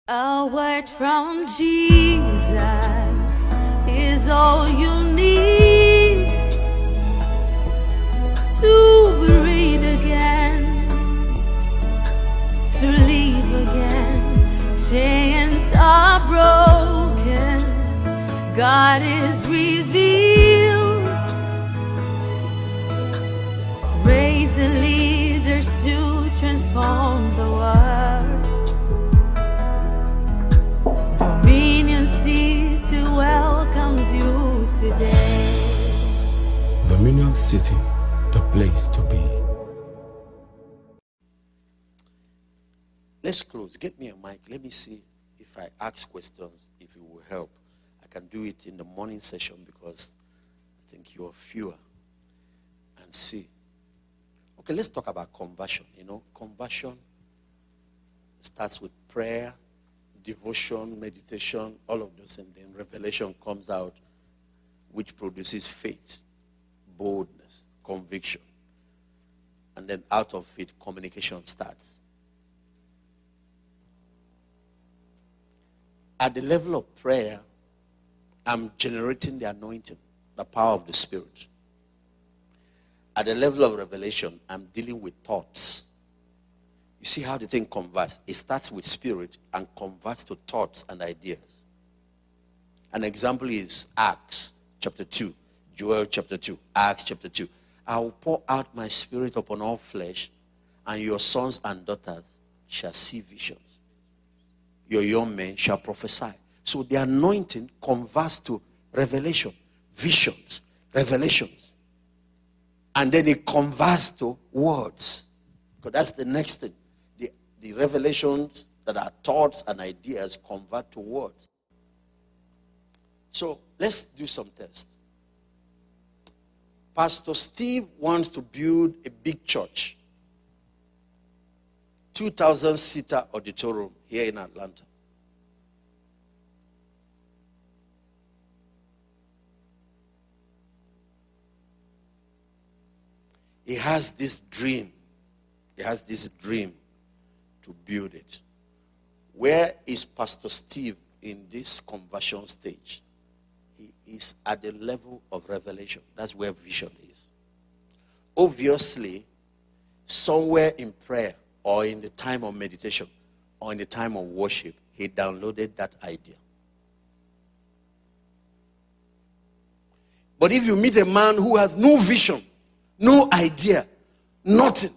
A word from Jesus is all you need to breathe again, to live again. Chains are broken, God is revealed, raising leaders to transform the world. Dominion City welcomes you today. Dominion City, the place to be. Let's close. Get me a mic. Let me see if I ask questions, if it will help. I can do it in the morning session because I think you're fewer. And see. Okay, let's talk about conversion. Conversion starts with prayer, devotion, meditation, all of those, and then revelation comes out, which produces faith, boldness, conviction. And then out of it, communication starts. At the level of prayer, I'm generating the anointing, the power of the Spirit. At the level of revelation, I'm dealing with thoughts. You see how the thing converts? It starts with spirit and converts to thoughts and ideas. An example is Acts chapter 2, Joel chapter 2, Acts chapter 2. I will pour out my spirit upon all flesh, and your sons and daughters shall see visions. Your young men shall prophesy. So the anointing converts to revelation, visions, revelations. And then it converts to words. Because that's the next thing. The revelations that are thoughts and ideas convert to words. So let's do some tests. Pastor Steve wants to build a big church. 2,000-seater auditorium here in Atlanta. He has this dream. He has this dream to build it. Where is Pastor Steve in this conversion stage? He is at the level of revelation. That's where vision is. Obviously, somewhere in prayer or in the time of meditation or in the time of worship, he downloaded that idea. But if you meet a man who has no vision, no idea, nothing,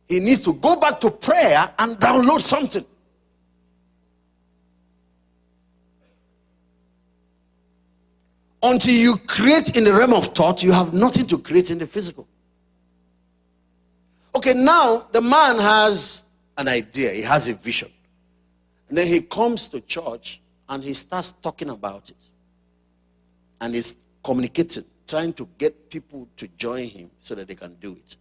he needs to go back to prayer and download something. Until you create in the realm of thought, you have nothing to create in the physical. Okay, now the man has an idea, he has a vision. And then he comes to church and he starts talking about it. And he's communicating, trying to get people to join him so that they can do it.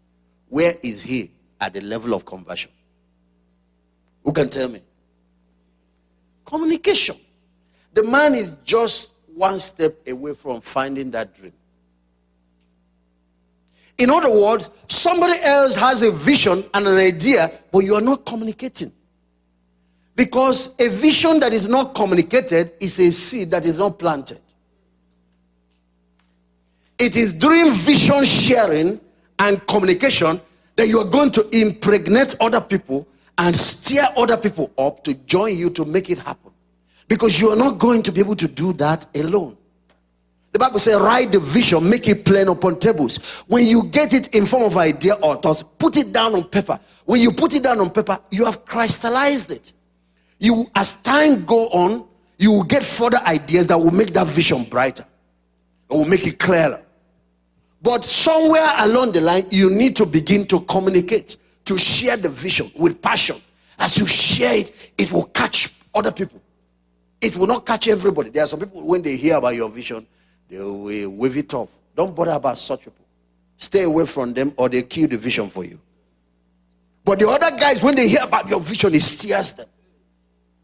Where is he at the level of conversion? Who can tell me? Communication. The man is just one step away from finding that dream. In other words, somebody else has a vision and an idea, but you are not communicating. Because a vision that is not communicated is a seed that is not planted. It is during vision sharing and communication that you are going to impregnate other people and stir other people up to join you to make it happen. Because you are not going to be able to do that alone. The Bible says, write the vision, make it plain upon tables. When you get it in form of idea or thoughts, put it down on paper. When you put it down on paper, you have crystallized it. As time go on, you will get further ideas that will make that vision brighter. It will make it clearer. But somewhere along the line, you need to begin to communicate, to share the vision with passion. As you share it, it will catch other people. It will not catch everybody. There are some people, when they hear about your vision, they will wave it off. Don't bother about such people. Stay away from them or they kill the vision for you. But the other guys, when they hear about your vision, it stirs them.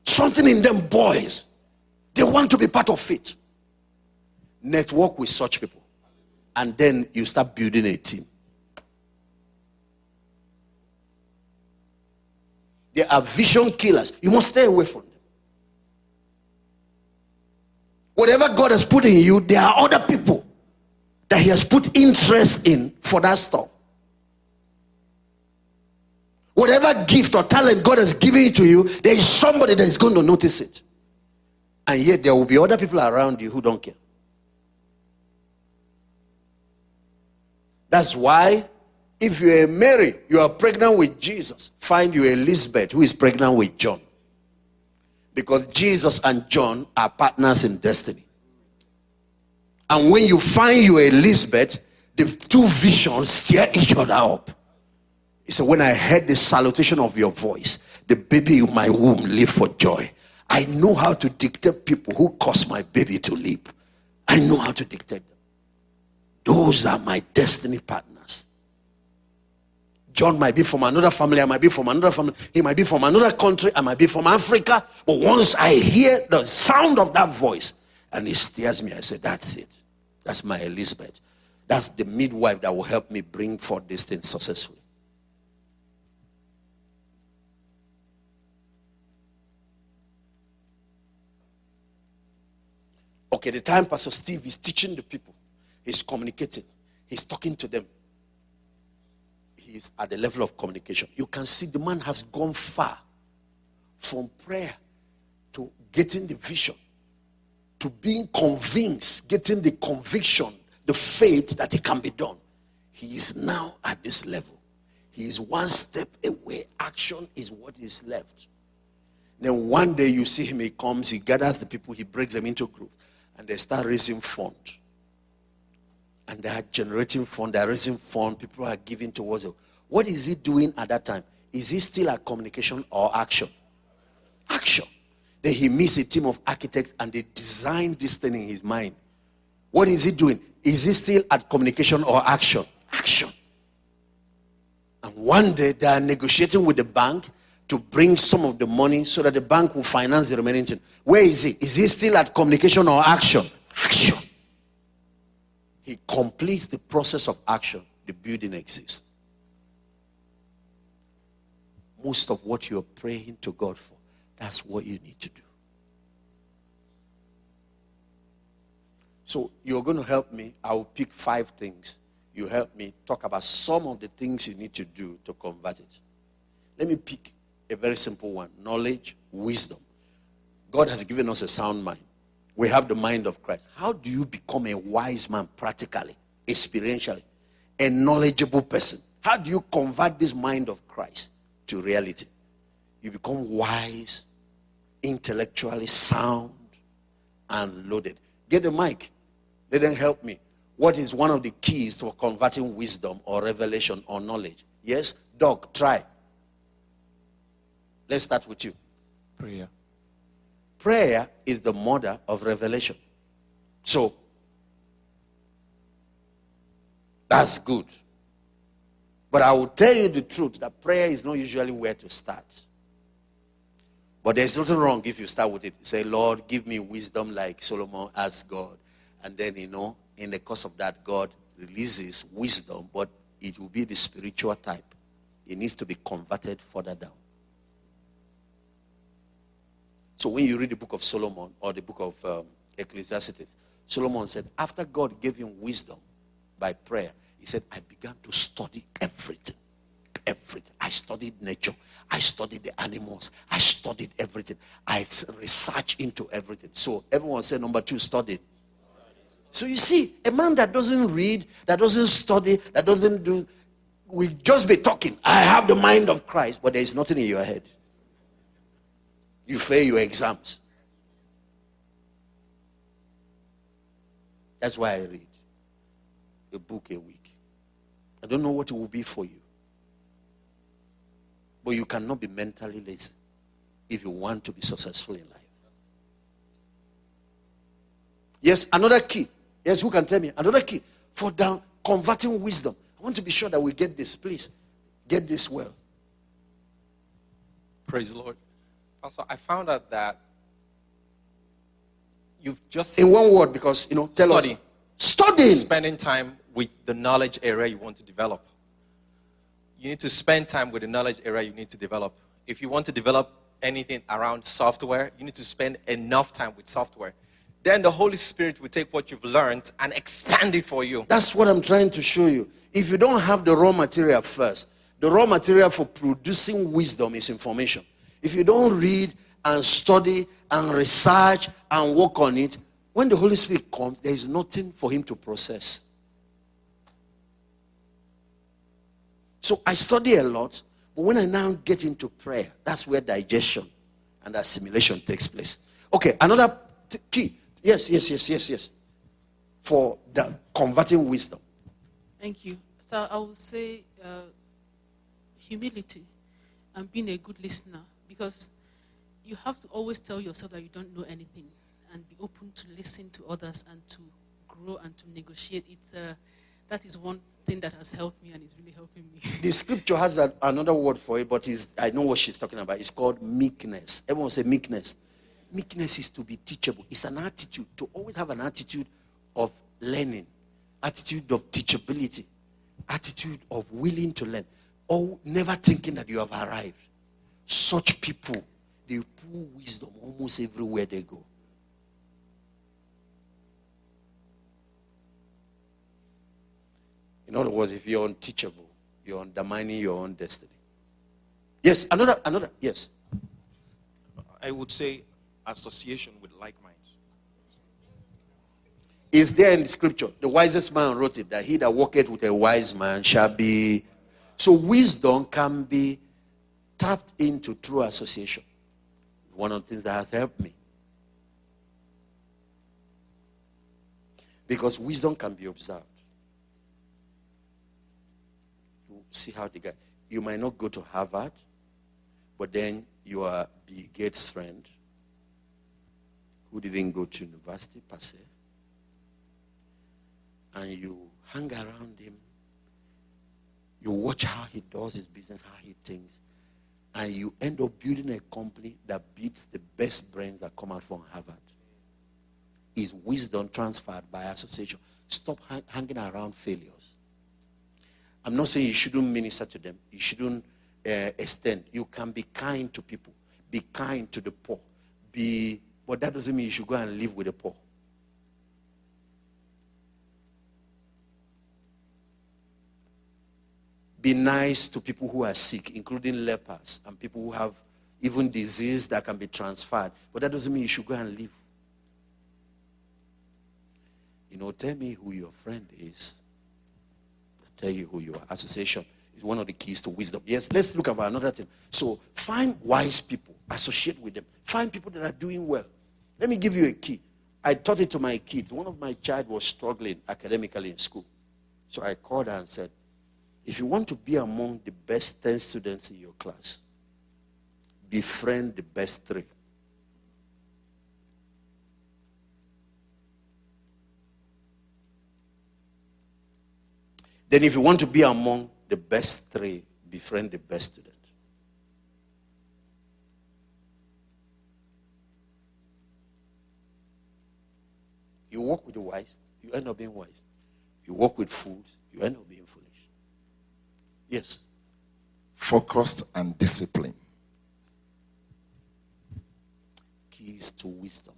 Something in them boils. They want to be part of it. Network with such people. And then you start building a team. They are vision killers. You must stay away from them. Whatever God has put in you, there are other people that he has put interest in for that stuff. Whatever gift or talent God has given to you, there is somebody that is going to notice it. And yet there will be other people around you who don't care. That's why if you're a Mary, you are pregnant with Jesus, find you Elizabeth who is pregnant with John. Because Jesus and John are partners in destiny. And when you find you Elizabeth, the two visions stir each other up. He said, when I heard the salutation of your voice, the baby in my womb leaped for joy. I know how to dictate people who cause my baby to leap. I know how to dictate them. Those are my destiny partners. John might be from another family, I might be from another family, he might be from another country, I might be from Africa. But once I hear the sound of that voice and it stirs me, I say, that's it. That's my Elizabeth. That's the midwife that will help me bring forth this thing successfully. Okay, the time Pastor Steve is teaching the people, he's communicating, he's talking to them. He is at the level of communication. You can see the man has gone far from prayer to getting the vision, to being convinced, getting the conviction, the faith that it can be done. He is now at this level. He is one step away. Action is what is left. Then one day you see him, he comes, he gathers the people, he breaks them into groups, and they start raising funds. And they are generating funds, they are raising funds, people are giving towards it. What is he doing at that time? Is he still at communication or action? Action. Then he meets a team of architects and they design this thing in his mind. What is he doing? Is he still at communication or action? Action. And one day they are negotiating with the bank to bring some of the money so that the bank will finance the remaining thing. Where is he? Is he still at communication or action? Action. He completes the process of action. The building exists. Most of what you're praying to God for, that's what you need to do. So you're going to help me. I will pick 5 things. You help me talk about some of the things you need to do to convert it. Let me pick a very simple one. Knowledge, wisdom. God has given us a sound mind. We have the mind of Christ. How do you become a wise man practically, experientially, a knowledgeable person? How do you convert this mind of Christ to reality? You become wise, intellectually sound, and loaded. Get the mic. Let them help me. What is one of the keys to converting wisdom or revelation or knowledge? Yes? Doc, try. Let's start with you. Prayer. Prayer is the mother of revelation. So, that's good. But I will tell you the truth that prayer is not usually where to start. But there's nothing wrong if you start with it. Say, Lord, give me wisdom like Solomon asked God. And then, in the course of that, God releases wisdom, but it will be the spiritual type. It needs to be converted further down. So when you read the book of Solomon or the book of Ecclesiastes, Solomon said, after God gave him wisdom by prayer, he said, I began to study everything. Everything. I studied nature. I studied the animals. I studied everything. I researched into everything. So everyone said, number 2, study. So you see, a man that doesn't read, that doesn't study, that doesn't do, will just be talking. I have the mind of Christ, but there is nothing in your head. You fail your exams. That's why I read a book a week. I don't know what it will be for you. But you cannot be mentally lazy if you want to be successful in life. Yes, another key. Yes, who can tell me? Another key for converting wisdom. I want to be sure that we get this. Please, get this well. Praise the Lord. Pastor, I found out that you've just... In one word, because, tell us. Studying. Spending time with the knowledge area you want to develop. You need to spend time with the knowledge area you need to develop. if you want to develop anything around software, you need to spend enough time with software. Then the Holy Spirit will take what you've learned and expand it for you. That's what I'm trying to show you. If you don't have the raw material first, the raw material for producing wisdom is information. If you don't read and study and research and work on it, when the Holy Spirit comes, there is nothing for him to process. So I study a lot, but when I now get into prayer, that's where digestion and assimilation takes place. Okay, another key. Yes. For the converting wisdom. Thank you. So I would say humility and being a good listener, because you have to always tell yourself that you don't know anything and be open to listen to others and to grow and to negotiate. That is one thing that has helped me and is really helping me. The scripture has another word for it, but I know what she's talking about. It's called meekness. Everyone say meekness. Meekness is to be teachable. It's an attitude, to always have an attitude of learning, attitude of teachability, attitude of willing to learn, or never thinking that you have arrived. Such people, they pour wisdom almost everywhere they go. In other words, if you're unteachable, you're undermining your own destiny. Yes, another, yes. I would say association with like minds. Is there in the scripture? The wisest man wrote it, that he that walketh with a wise man shall be. So wisdom can be tapped into through association. One of the things that has helped me. Because wisdom can be observed. You see how the guy, you might not go to Harvard, but then you are Bill Gates' friend who didn't go to university per se, and you hang around him, you watch how he does his business, how he thinks, and you end up building a company that beats the best brains that come out from Harvard. Is wisdom transferred by association? Stop hanging around failures. I'm not saying you shouldn't minister to them. You shouldn't extend. You can be kind to people. Be kind to the poor. But that doesn't mean you should go and live with the poor. Be nice to people who are sick, including lepers and people who have even disease that can be transferred. But that doesn't mean you should go and live. Tell me who your friend is. I'll tell you who you are. Association is one of the keys to wisdom. Yes, let's look at another thing. So find wise people. Associate with them. Find people that are doing well. Let me give you a key. I taught it to my kids. One of my child was struggling academically in school. So I called her and said, if you want to be among the best 10 students in your class, befriend the best 3. Then if you want to be among the best 3, befriend the best student. You walk with the wise, you end up being wise. You walk with fools, you end up being foolish. Yes. Focused and disciplined. Keys to wisdom.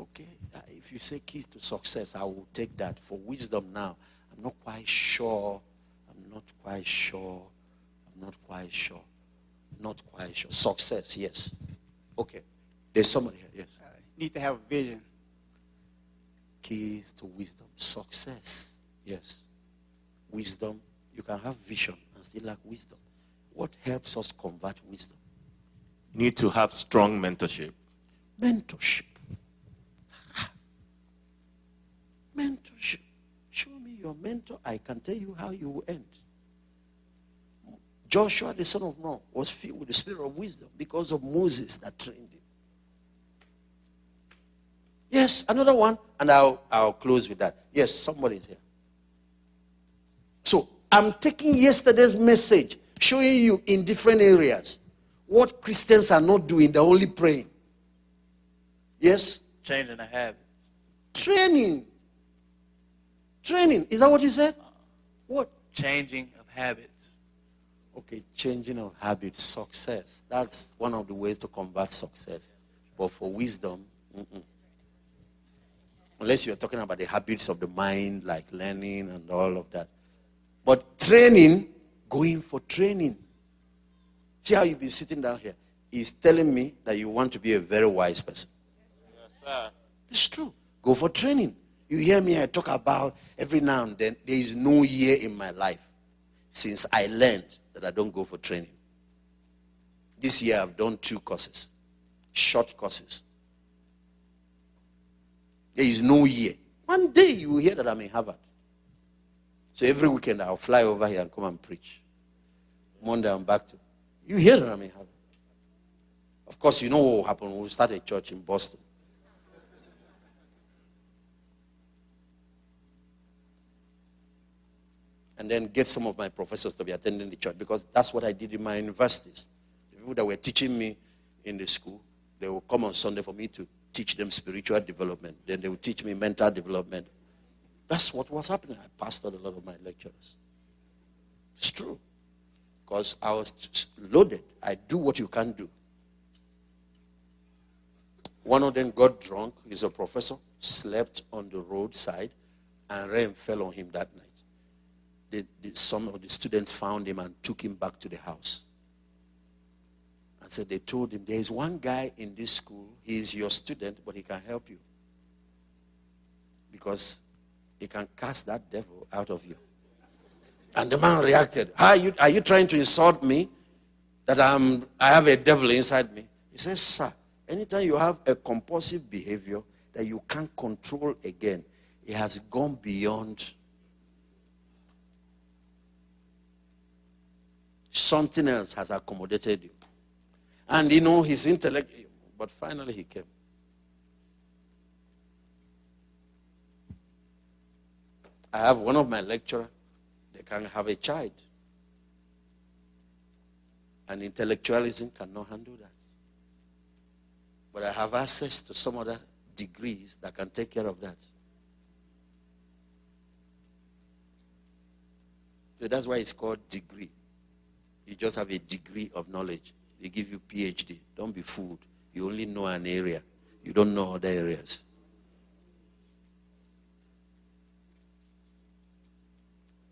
Okay. If you say keys to success, I will take that. For wisdom now, I'm not quite sure. Success, yes. Okay. There's somebody here, yes. Need to have a vision. Keys to wisdom. Success, yes. Wisdom. You can have vision and still lack wisdom. What helps us convert wisdom? You need to have strong mentorship. Mentorship. Mentorship. Show me your mentor. I can tell you how you will end. Joshua, the son of Nun, was filled with the spirit of wisdom because of Moses that trained him. Yes, another one, and I'll close with that. Yes, somebody's here. So, I'm taking yesterday's message, showing you in different areas what Christians are not doing, they're only praying. Yes? Changing the habits. Training. Is that what you said? What? Changing of habits. Okay, changing of habits, success. That's one of the ways to combat success. But for wisdom, unless you're talking about the habits of the mind, like learning and all of that. But training, going for training. See how you've been sitting down here. He's telling me that you want to be a very wise person. Yes, sir. It's true. Go for training. You hear me, I talk about every now and then, there is no year in my life since I learned that I don't go for training. This year I've done 2 courses, short courses. There is no year. One day you will hear that I'm in Harvard. So every weekend I'll fly over here and come and preach. Monday I'm back to. You hear that I'm in Harvard. Of course, you know what will happen. We'll start a church in Boston. And then get some of my professors to be attending the church, because that's what I did in my universities. The people that were teaching me in the school, they will come on Sunday for me to teach them spiritual development. Then they will teach me mental development. That's what was happening. I pastored a lot of my lecturers. It's true. Because I was loaded. I do what you can't do. One of them got drunk. He's a professor. Slept on the roadside, and rain fell on him that night. Some of the students found him and took him back to the house. And said, they told him, there is one guy in this school. He is your student, but he can help you. Because he can cast that devil out of you. And the man reacted, are you trying to insult me? That I have a devil inside me? He says, sir, anytime you have a compulsive behavior that you can't control again, it has gone beyond. Something else has accommodated you. And his intellect, but finally he came. I have one of my lecturers, they can have a child. And intellectualism cannot handle that. But I have access to some other degrees that can take care of that. So that's why it's called degree. You just have a degree of knowledge. They give you PhD. Don't be fooled. You only know an area. You don't know other areas.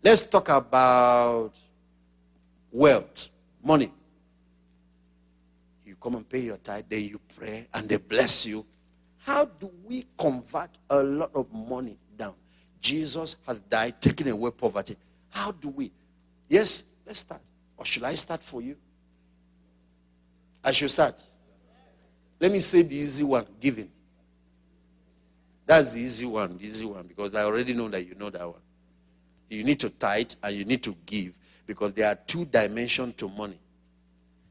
Let's talk about wealth, money. You come and pay your tithe, then you pray, and they bless you. How do we convert a lot of money down? Jesus has died, taking away poverty. How do we? Yes, let's start. Or should I start for you? I should start. Let me say the easy one, giving. That's the easy one, because I already know that you know that one. You need to tithe and you need to give, because there are 2 dimensions to money.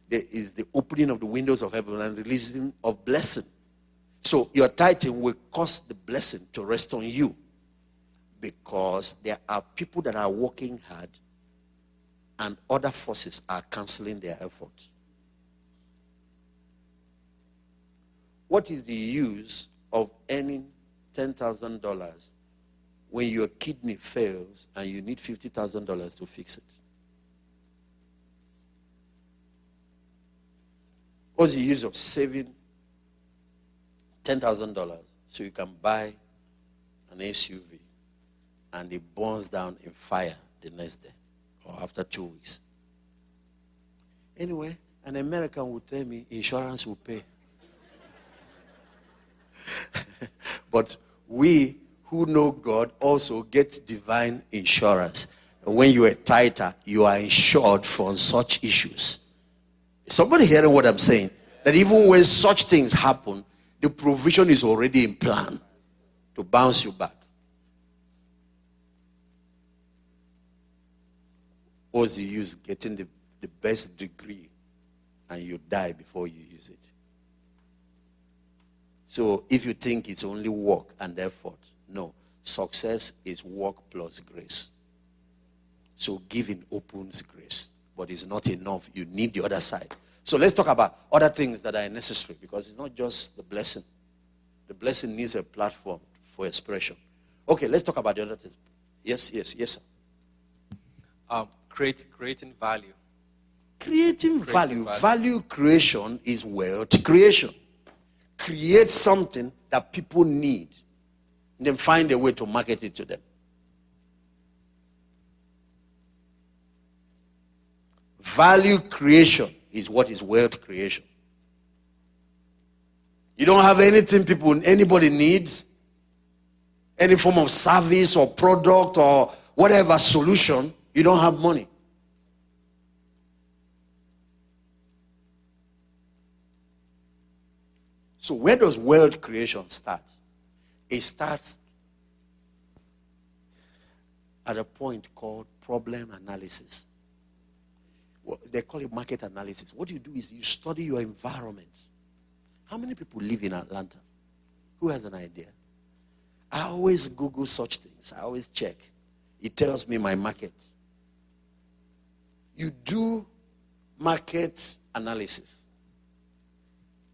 There is the opening of the windows of heaven and releasing of blessing. So your tithing will cause the blessing to rest on you, because there are people that are working hard and other forces are canceling their efforts. What is the use of earning $10,000 when your kidney fails and you need $50,000 to fix it? What's the use of saving $10,000 so you can buy an SUV and it burns down in fire the next day or after 2 weeks? Anyway, an American will tell me insurance will pay. But we who know God also get divine insurance. When you are tighter, you are insured for such issues. Somebody hearing what I'm saying? That even when such things happen, the provision is already in plan to bounce you back. What's the use getting the best degree and you die before you use it? So if you think it's only work and effort, no. Success is work plus grace. So giving opens grace, but it's not enough. You need the other side. So let's talk about other things that are necessary, because it's not just the blessing. The blessing needs a platform for expression. Okay, let's talk about the other things. Yes, sir. Creating value. Creating value. Value creation is wealth creation. Create something that people need, and then find a way to market it to them. Value creation is what is wealth creation. You don't have anything anybody needs, any form of service or product or whatever solution, you don't have money. So where does wealth creation start? It starts at a point called problem analysis. Well, they call it market analysis. What you do is you study your environment. How many people live in Atlanta? Who has an idea? I always Google such things. I always check. It tells me my market. You do market analysis.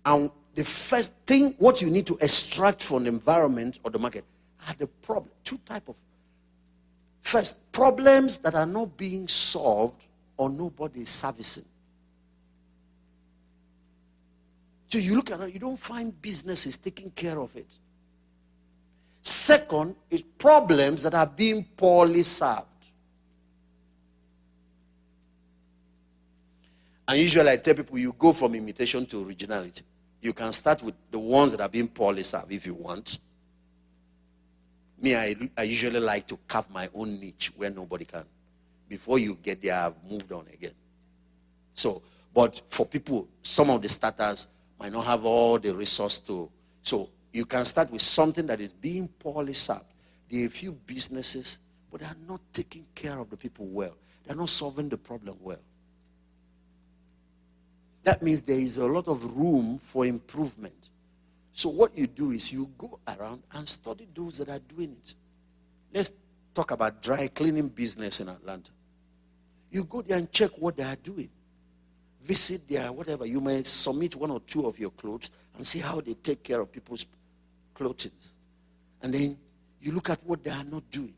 And the first thing, what you need to extract from the environment or the market are the problem. Two types of. First, problems that are not being solved or nobody is servicing. So you look around, you don't find businesses taking care of it. Second is problems that are being poorly served. And usually I tell people you go from imitation to originality. You can start with the ones that are being poorly served if you want. Me, I usually like to carve my own niche where nobody can. Before you get there, I've moved on again. So, but for people, some of the starters might not have all the resource to. So you can start with something that is being poorly served. There are a few businesses, but they are not taking care of the people well. They are not solving the problem well. That means there is a lot of room for improvement. So what you do is you go around and study those that are doing it. Let's talk about dry cleaning business in Atlanta. You go there and check what they are doing. Visit their whatever. You may submit one or two of your clothes and see how they take care of people's clothing. And then you look at what they are not doing.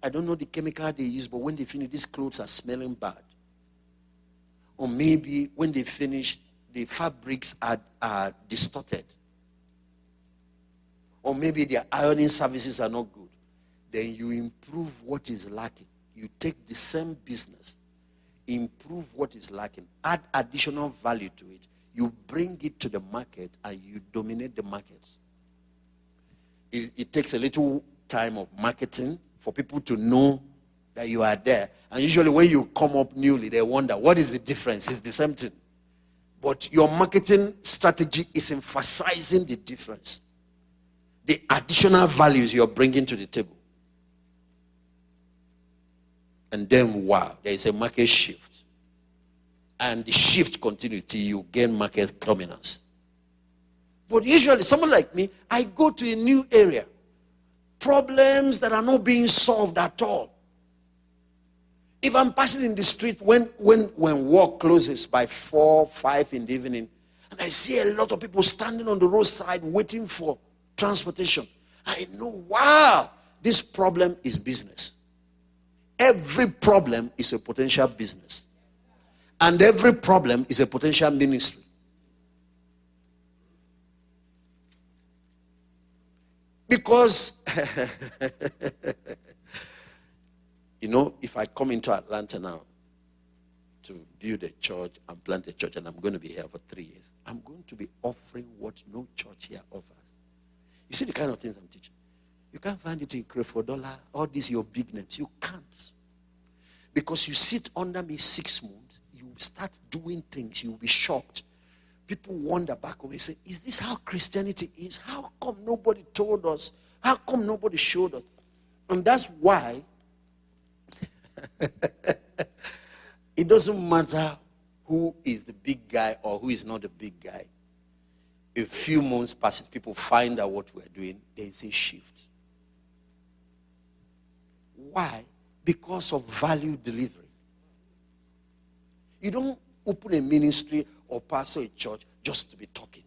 I don't know the chemical they use, but when they finish, these clothes are smelling bad. Or maybe when they finish, the fabrics are distorted. Or maybe their ironing services are not good. Then you improve what is lacking. You take the same business, improve what is lacking, add additional value to it. You bring it to the market and you dominate the markets. It takes a little time of marketing for people to know that you are there. And usually when you come up newly, they wonder, what is the difference? It's the same thing. But your marketing strategy is emphasizing the difference. The additional values you're bringing to the table. And then, wow, there is a market shift. And the shift continues till you gain market dominance. But usually, someone like me, I go to a new area. Problems that are not being solved at all. If I'm passing in the street when work closes by 4, 5 in the evening, and I see a lot of people standing on the roadside waiting for transportation, I know, wow, this problem is business. Every problem is a potential business. And every problem is a potential ministry. Because, you know, if I come into Atlanta now to build a church and plant a church, and I'm going to be here for 3 years, I'm going to be offering what no church here offers. You see the kind of things I'm teaching? You can't find it in Creflo, all these your big names. You can't. Because you sit under me 6 months, you start doing things, you'll be shocked. People wonder back home and say, is this how Christianity is? How come nobody told us? How come nobody showed us? And that's why it doesn't matter who is the big guy or who is not the big guy. A few months passes, people find out what we're doing, there is a shift. Why? Because of value delivery. You don't open a ministry or pastor a church just to be talking.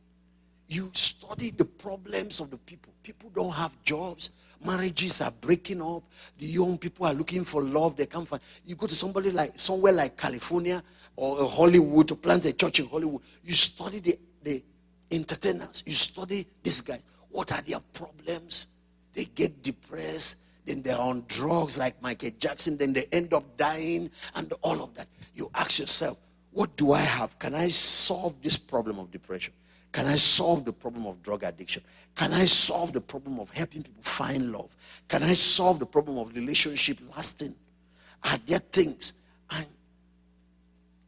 You study the problems of the people. People don't have jobs. Marriages are breaking up. The young people are looking for love. They can't find. You go to somewhere like California or Hollywood to plant a church in Hollywood. You study the entertainers. You study these guys. What are their problems? They get depressed. Then they're on drugs like Michael Jackson. Then they end up dying and all of that. You ask yourself, what do I have? Can I solve this problem of depression? Can I solve the problem of drug addiction? Can I solve the problem of helping people find love? Can I solve the problem of relationship lasting? Are there things? And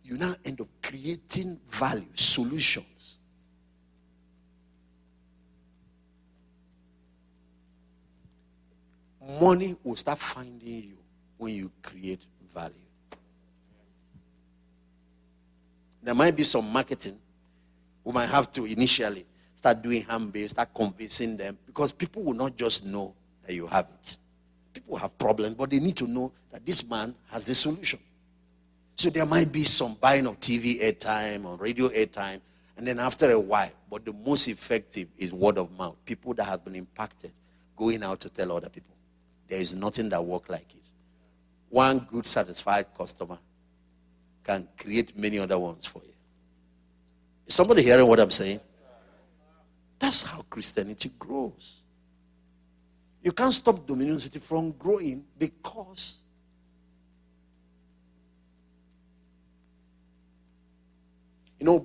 you now end up creating value, solutions. Money will start finding you when you create value. There might be some marketing. We might have to initially start doing hand-based, start convincing them, because people will not just know that you have it. People have problems, but they need to know that this man has the solution. So there might be some buying of TV airtime or radio airtime, and then after a while, but the most effective is word of mouth. People that have been impacted, going out to tell other people. There is nothing that works like it. One good, satisfied customer can create many other ones for you. Is somebody hearing what I'm saying? That's how Christianity grows. You can't stop Dominion City from growing because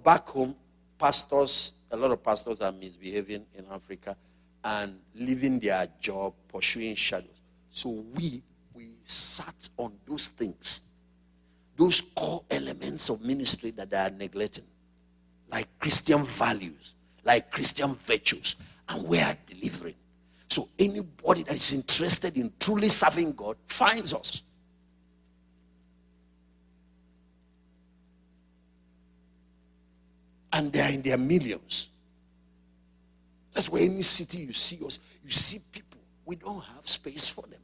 back home, a lot of pastors are misbehaving in Africa and leaving their job, pursuing shadows. So we sat on those things, those core elements of ministry that they are neglecting, like Christian values, like Christian virtues, and we are delivering. So anybody that is interested in truly serving God finds us. And they are in their millions. That's why any city you see us, you see people, we don't have space for them.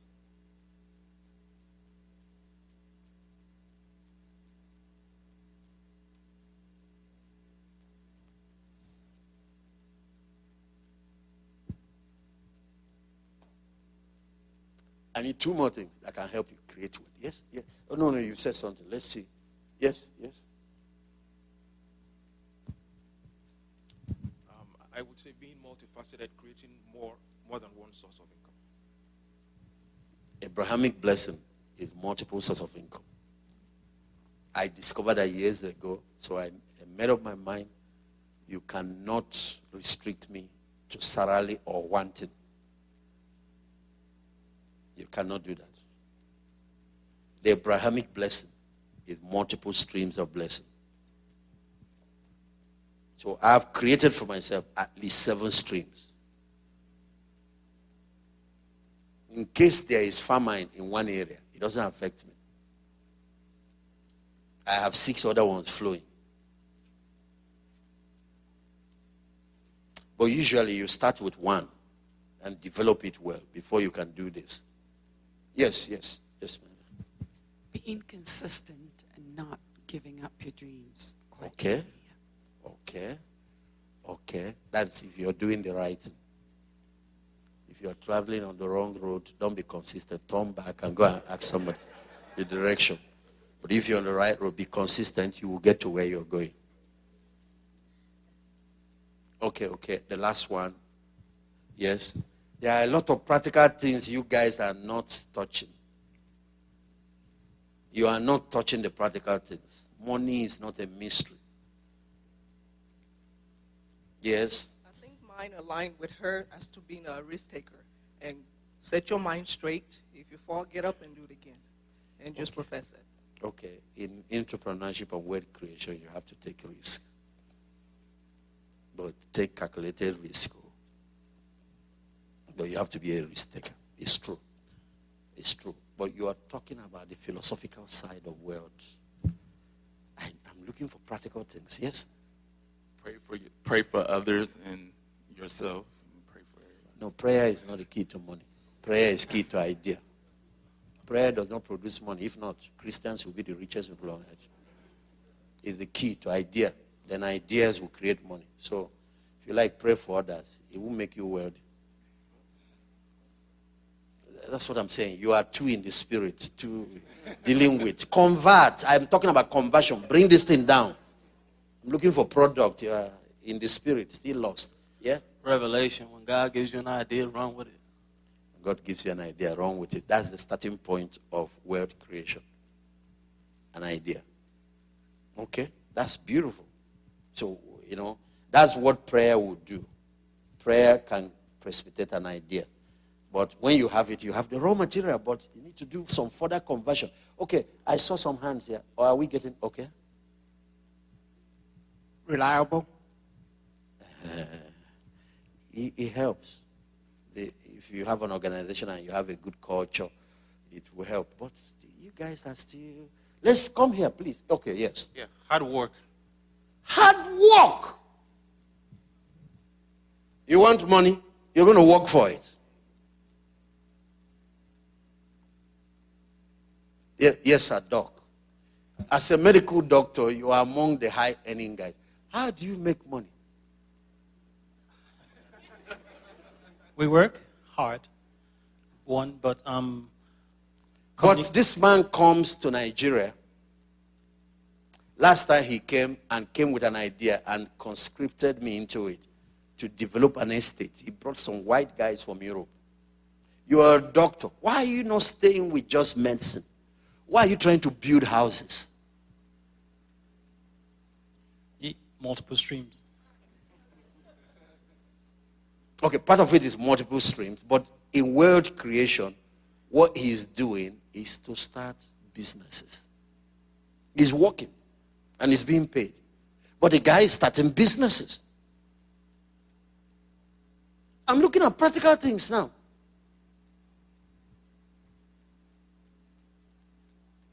I need two more things that can help you create wealth. Yes? Yes. Oh, no, you said something. Let's see. Yes, yes. I would say being multifaceted, creating more than one source of income. Abrahamic blessing is multiple sources of income. I discovered that years ago, so I made up my mind, you cannot restrict me to salary or wanting. You cannot do that. The Abrahamic blessing is multiple streams of blessing. So I've created for myself at least 7 streams. In case there is famine in one area, it doesn't affect me. I have 6 other ones flowing. But usually you start with one and develop it well before you can do this. Yes, ma'am. Being consistent and not giving up your dreams. Quite Okay. easy. Okay. That's if you're doing the right thing. If you're traveling on the wrong road, don't be consistent. Turn back and go and ask somebody the direction. But if you're on the right road, be consistent. You will get to where you're going. Okay. The last one. Yes. There are a lot of practical things you guys are not touching. You are not touching the practical things. Money is not a mystery. Yes. I think mine aligned with her as to being a risk taker and set your mind straight. If you fall, get up and do it again, and just profess it. Okay. In entrepreneurship and wealth creation, you have to take risk, but take calculated risk. But you have to be a risk taker. It's true. But you are talking about the philosophical side of wealth. I'm looking for practical things. Yes. Pray for others and yourself. And pray for everybody. No, prayer is not the key to money. Prayer is key to idea. Prayer does not produce money. If not, Christians will be the richest people on earth. It's the key to idea. Then ideas will create money. So If you like, pray for others. It will make you wealthy. That's what I'm saying. You are too in the spirit, too dealing with. Convert. I'm talking about conversion. Bring this thing down. I'm looking for product. You are in the spirit, still lost. Yeah? Revelation. When God gives you an idea, run with it. God gives you an idea, run with it. That's the starting point of wealth creation. An idea. Okay? That's beautiful. So, that's what prayer would do. Prayer can precipitate an idea. But when you have it, you have the raw material, but you need to do some further conversion. Okay, I saw some hands here. Or are we getting, okay? Reliable. It helps. If you have an organization and you have a good culture, it will help. But you guys are still... Let's come here, please. Okay, yes. Yeah, hard work. Hard work. You want money? You're going to work for it. Yes, sir, doc. As a medical doctor, you are among the high-earning guys. How do you make money? We work hard, but this man comes to Nigeria. Last time he came with an idea and conscripted me into it to develop an estate. He brought some white guys from Europe. You are a doctor. Why are you not staying with just medicine? Why are you trying to build houses? Multiple streams. Okay, part of it is multiple streams, but in world creation, what he's doing is to start businesses. He's working and he's being paid. But the guy is starting businesses. I'm looking at practical things now.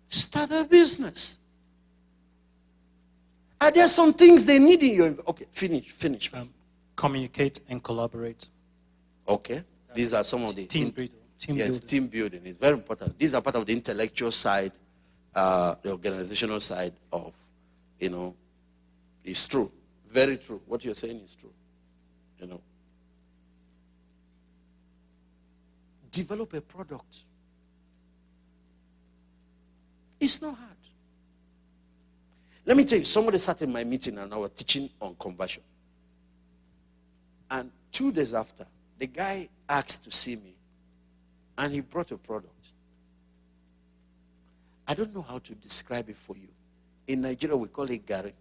Start a business. Are there some things they need in your... Okay, finish. Communicate and collaborate. Okay. These are some of the... Team building. Team building is very important. These are part of the intellectual side, the organizational side of, it's true. Very true. What you're saying is true. Develop a product. It's not hard. Let me tell you, somebody sat in my meeting and I was teaching on conversion. And 2 days after, the guy asked to see me and he brought a product. I don't know how to describe it for you. In Nigeria, we call it gari.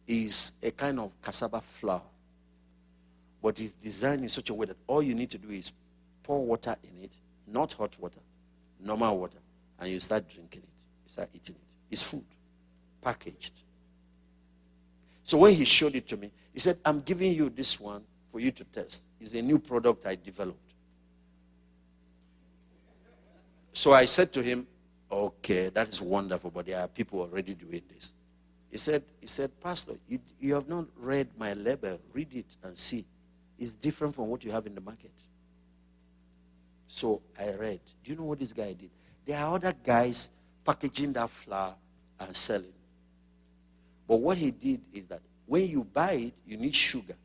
It's a kind of cassava flour. But it's designed in such a way that all you need to do is pour water in it, not hot water, normal water, and you start drinking it. You start eating it. It's food, packaged. So when he showed it to me, he said, I'm giving you this one for you to test. It's a new product I developed. So I said to him, okay, that is wonderful, but there are people already doing this. He said, Pastor, you have not read my label. Read it and see. It's different from what you have in the market. So I read. Do you know what this guy did? There are other guys packaging that flour and selling. But what he did is that when you buy it, you need sugar.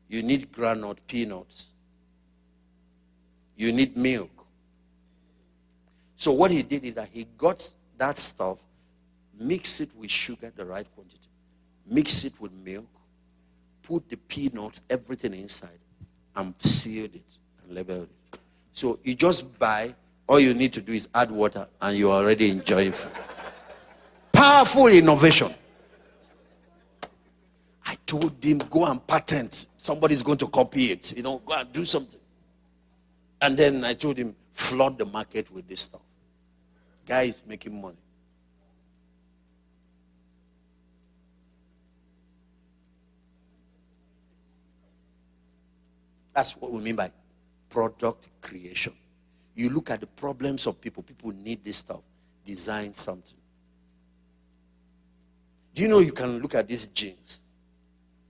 You need groundnut, peanuts. You need milk. So what he did is that he got that stuff, mix it with sugar, the right quantity. Mix it with milk. Put the peanuts, everything inside, and sealed it and labeled it. So you just buy, all you need to do is add water, and you're already enjoying food. Powerful innovation. I told him, go and patent. Somebody's going to copy it. Go and do something. And then I told him, flood the market with this stuff. Guy is making money. That's what we mean by product creation. You look at the problems of people. People need this stuff. Design something. Do you know you can look at these jeans?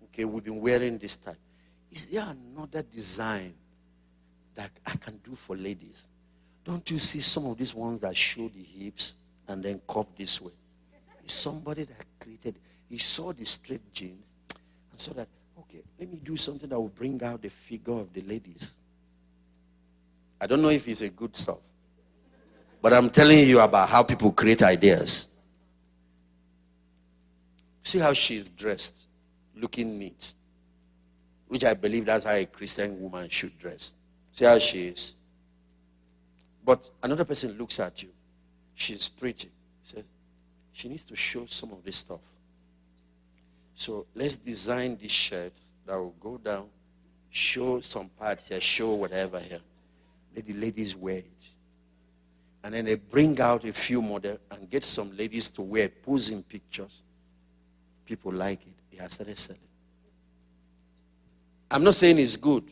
Okay, we've been wearing this type. Is there another design that I can do for ladies? Don't you see some of these ones that show the hips and then curve this way? It's somebody that created. He saw the straight jeans and saw that, okay, let me do something that will bring out the figure of the ladies. I don't know if it's a good stuff, but I'm telling you about how people create ideas. See how she's dressed, looking neat, which I believe that's how a Christian woman should dress. See how she is. But another person looks at you. She's pretty. Says, she needs to show some of this stuff. So let's design this shirt that will go down, show some parts here, show whatever here. Let the ladies wear it. And then they bring out a few models and get some ladies to wear posing pictures. People like it. He has started selling. I'm not saying it's good,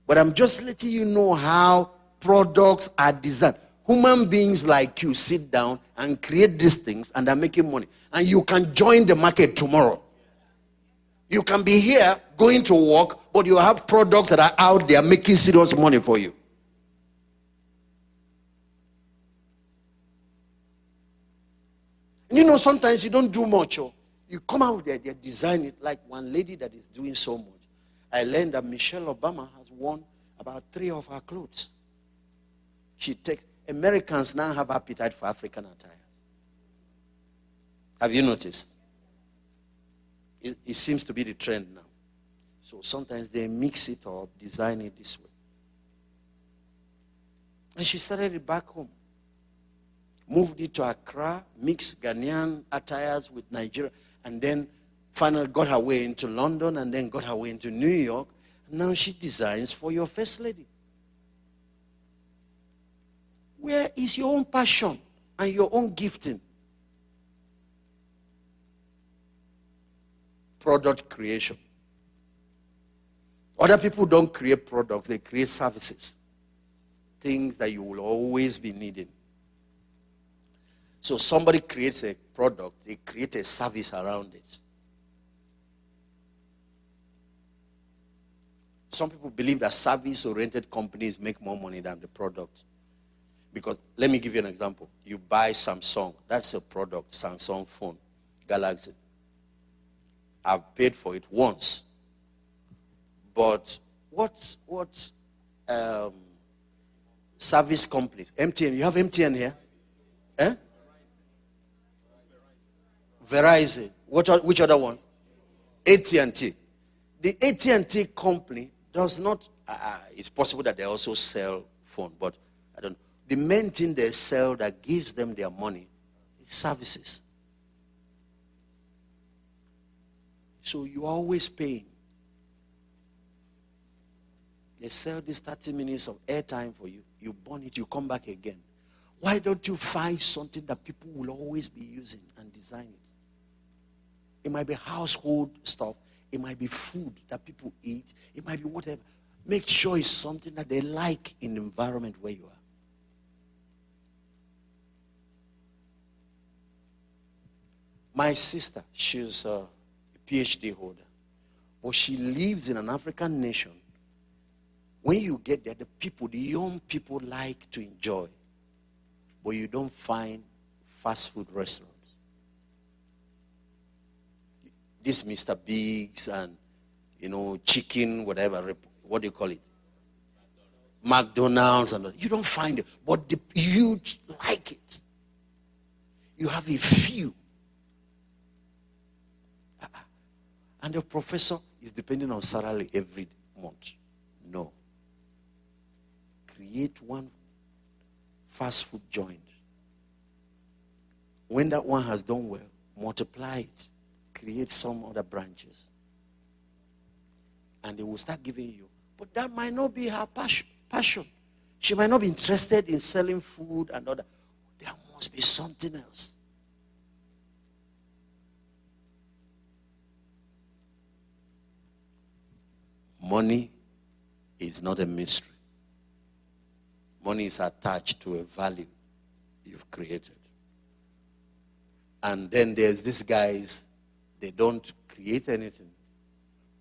but I'm just letting you know how products are designed. Human beings like you sit down and create these things and they're making money. And you can join the market tomorrow. You can be here going to work, but you have products that are out there making serious money for you. And you know, sometimes you don't do much. You come out there, they design it like one lady that is doing so much. I learned that Michelle Obama has worn about 3 of her clothes. She takes, Americans now have appetite for African attire. Have you noticed? It seems to be the trend now. So sometimes they mix it up, design it this way. And she started it back home. Moved it to Accra, mixed Ghanaian attires with Nigeria, and then finally got her way into London, and then got her way into New York. And now she designs for your first lady. Where is your own passion and your own gifting? Product creation. Other people don't create products, they create services. Things that you will always be needing. So somebody creates a product, they create a service around it. Some people believe that service-oriented companies make more money than the product. Because, let me give you an example. You buy Samsung, that's a product, Samsung phone, Galaxy. I've paid for it once. But what service companies? MTN, you have MTN here? Eh? Verizon. Which other one? AT&T. The AT&T company does not, it's possible that they also sell phone, but I don't know. The main thing they sell that gives them their money is services. So you're always paying. They sell this 30 minutes of airtime for you. You burn it, you come back again. Why don't you find something that people will always be using and design it? It might be household stuff. It might be food that people eat. It might be whatever. Make sure it's something that they like in the environment where you are. My sister, she's a PhD holder. But she lives in an African nation. When you get there, the people, the young people like to enjoy. But you don't find fast food restaurants. This Mr. Biggs and, chicken, whatever, what do you call it? McDonald's. And you don't find it. But the youth like it. You have a few. And the professor is depending on salary every month. No. Create one fast food joint. When that one has done well, multiply it. Create some other branches. And they will start giving you. But that might not be her passion. She might not be interested in selling food and other. There must be something else. Money is not a mystery. Money is attached to a value you've created. And then there's these guys, they don't create anything.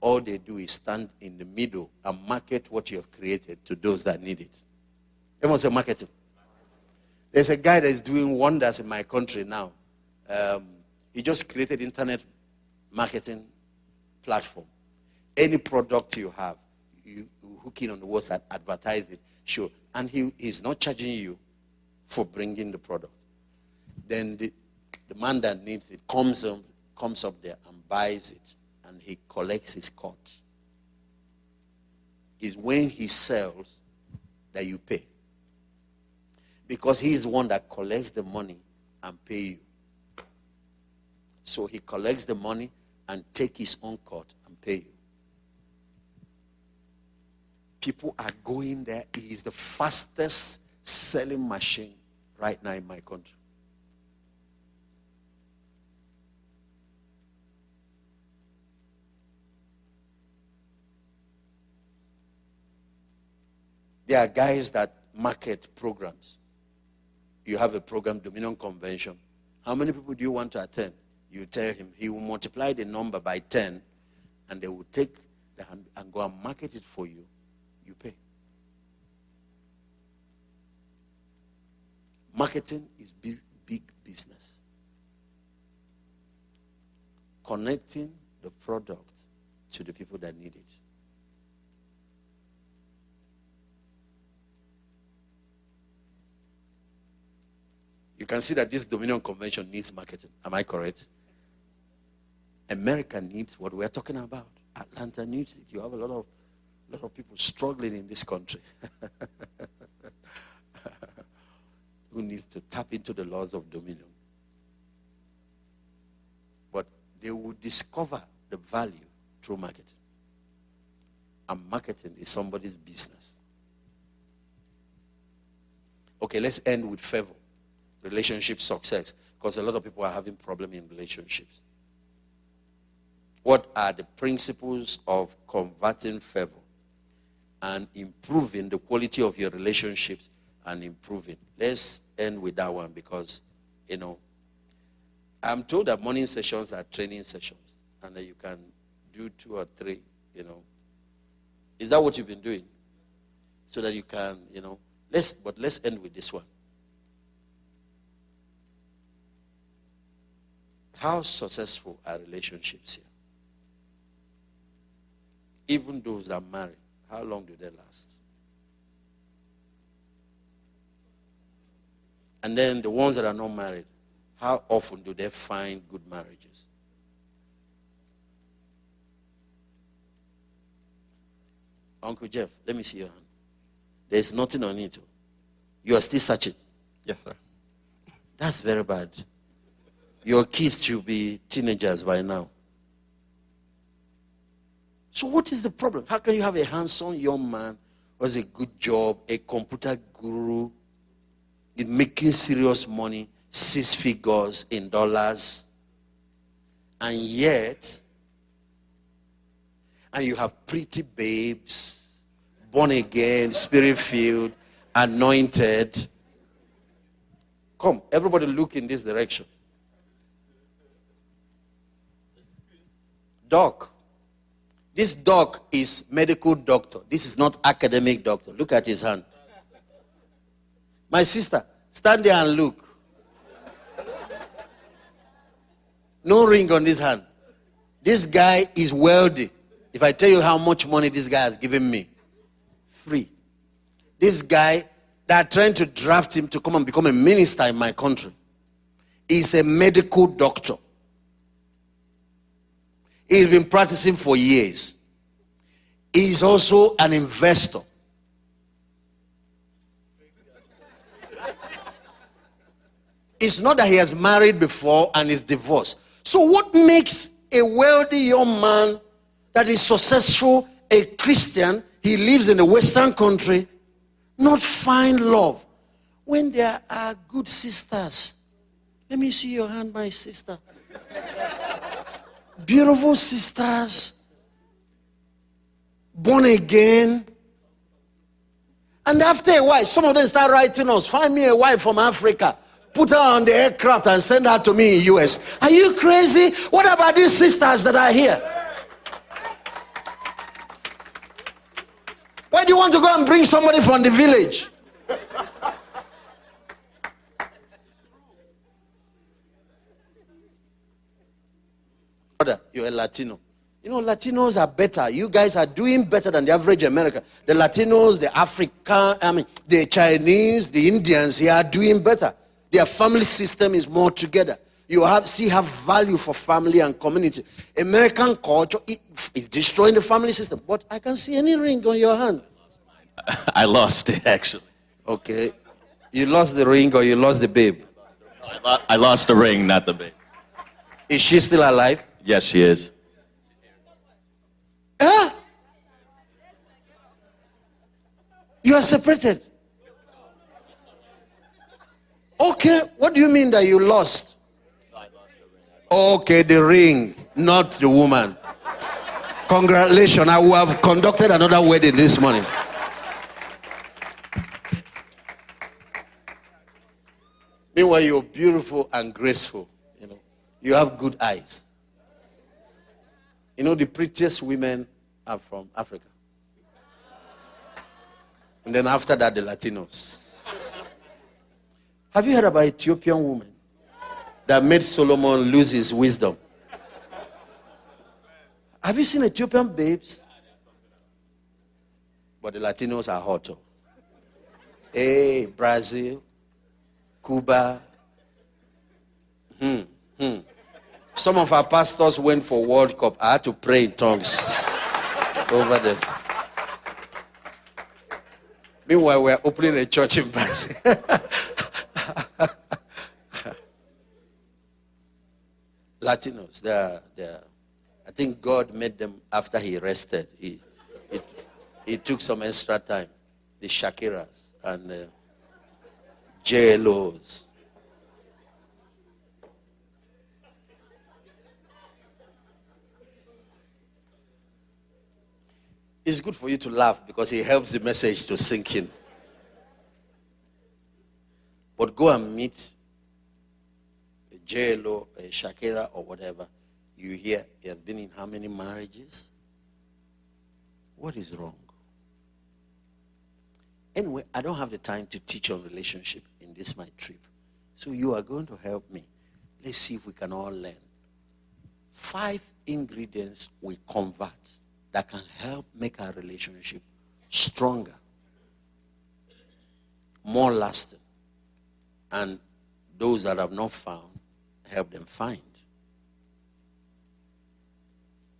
All they do is stand in the middle and market what you have created to those that need it. Everyone say marketing. There's a guy that is doing wonders in my country now. He just created internet marketing platform. Any product you have, you hook in on the website, advertise it, show. And he's not charging you for bringing the product. Then the man that needs it comes up there and buys it, and he collects his cut. It's when he sells that you pay. Because he is one that collects the money and pay you. So he collects the money and take his own cut and pay you. People are going there. He is the fastest selling machine right now in my country. There are guys that market programs. You have a program, Dominion Convention. How many people do you want to attend? You tell him. He will multiply the number by 10, and they will take the hand and go and market it for you. You pay. Marketing is big business. Connecting the product to the people that need it. You can see that this Dominion Convention needs marketing. Am I correct? America needs what we're talking about. Atlanta needs it. You have a lot of people struggling in this country who needs to tap into the laws of Dominion. But they will discover the value through marketing. And marketing is somebody's business. Okay, let's end with favor. Relationship success, because a lot of people are having problems in relationships. What are the principles of converting favor and improving the quality of your relationships and improving? Let's end with that one because, I'm told that morning sessions are training sessions and that you can do 2 or 3, Is that what you've been doing? So that you can, let's end with this one. How successful are relationships here? Even those that are married, how long do they last? And then the ones that are not married, how often do they find good marriages? Uncle Jeff, let me see your hand. There's nothing on it. You are still searching? Yes, sir. That's very bad. Your kids should be teenagers by now. So what is the problem? How can you have a handsome young man who has a good job, a computer guru, is making serious money, 6 figures in dollars, and yet, and you have pretty babes, born again, spirit-filled, anointed. Come, everybody look in this direction. Doc. This doc is medical doctor. This is not academic doctor. Look at his hand. My sister, stand there and look. No ring on this hand. This guy is wealthy. If I tell you how much money this guy has given me, free. This guy, they are trying to draft him to come and become a minister in my country. He's a medical doctor. He's been practicing for years. He's also an investor. It's not that he has married before and is divorced. So what makes a wealthy young man that is successful, a Christian, he lives in a Western country, not find love when there are good sisters? Let me see your hand, my sister. Beautiful sisters, born again. And after a while, some of them start writing us, find me a wife from Africa, put her on the aircraft and send her to me in the US. Are you crazy? What about these sisters that are here? Why do you want to go and bring somebody from the village? brother, you're a Latino. You know, Latinos are better. You guys are doing better than the average American. The Latinos, the African, the Chinese, the Indians, they are doing better. Their family system is more together. You have value for family and community. American culture is destroying the family system. But I can't see any ring on your hand. I lost it, actually. Okay. You lost the ring or you lost the babe? I lost the ring, not the babe. Is she still alive? Yes, she is. Huh? You are separated. Okay, what do you mean that you lost? Okay, the ring, not the woman. Congratulations, I will have conducted another wedding this morning. Meanwhile, you're beautiful and graceful. You know, you have good eyes. You know, the prettiest women are from Africa. And then after that, the Latinos. Have you heard about Ethiopian woman that made Solomon lose his wisdom? Have you seen Ethiopian babes? But the Latinos are hotter. Hey, Brazil, Cuba. Some of our pastors went for World Cup. I had to pray in tongues over there. Meanwhile, we're opening a church in Brazil. Latinos, I think God made them after he rested. He took some extra time. The Shakiras and JLOs. It's good for you to laugh because it helps the message to sink in. But go and meet a JLO, a Shakira, or whatever. You hear he has been in how many marriages? What is wrong? Anyway, I don't have the time to teach on relationship in this my trip. So you are going to help me. Let's see if we can all learn. 5 ingredients we convert that can help make our relationship stronger, more lasting, and those that have not found, help them find.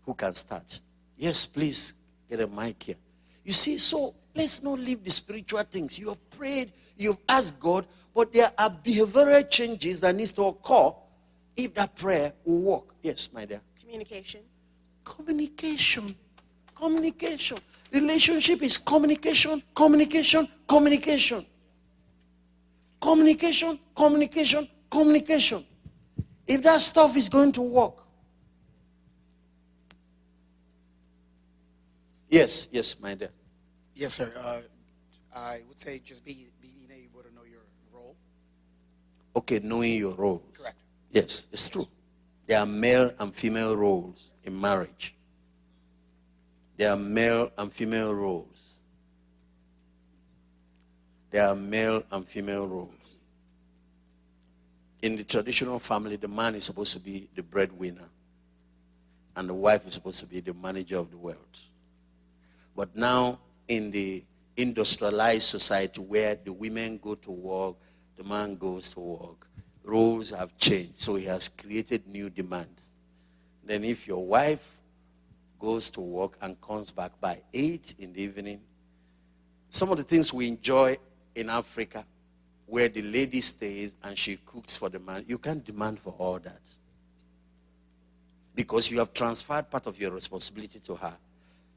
Who can start? Yes, please get a mic here. You see, so let's not leave the spiritual things. You have prayed, you've asked God, but there are behavioral changes that needs to occur if that prayer will work. Yes, my dear. Communication. Communication. Communication. Relationship is communication, communication, communication. Communication, communication, communication. If that stuff is going to work. Yes, my dear. Yes, sir. I would say just being able to know your role. Okay, knowing your roles. Correct. Yes, it's true. There are male and female roles in marriage. There are male and female roles. There are male and female roles. In the traditional family, the man is supposed to be the breadwinner, and the wife is supposed to be the manager of the wealth. But now, in the industrialized society where the women go to work, the man goes to work, roles have changed. So he has created new demands. Then if your wife goes to work and comes back by 8 in the evening, some of the things we enjoy in Africa, where the lady stays and she cooks for the man, you can't demand for all that. Because you have transferred part of your responsibility to her.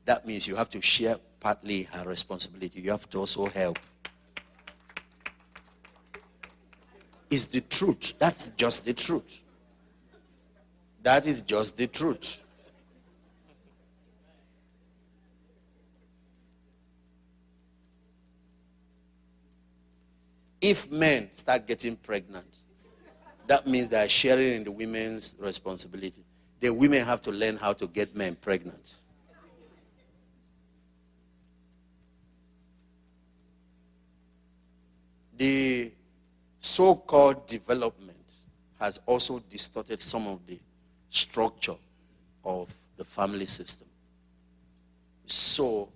That means you have to share partly her responsibility. You have to also help. It's the truth. That's just the truth. That is just the truth. If men start getting pregnant, that means they are sharing in the women's responsibility. The women have to learn how to get men pregnant. The so-called development has also distorted some of the structure of the family system. So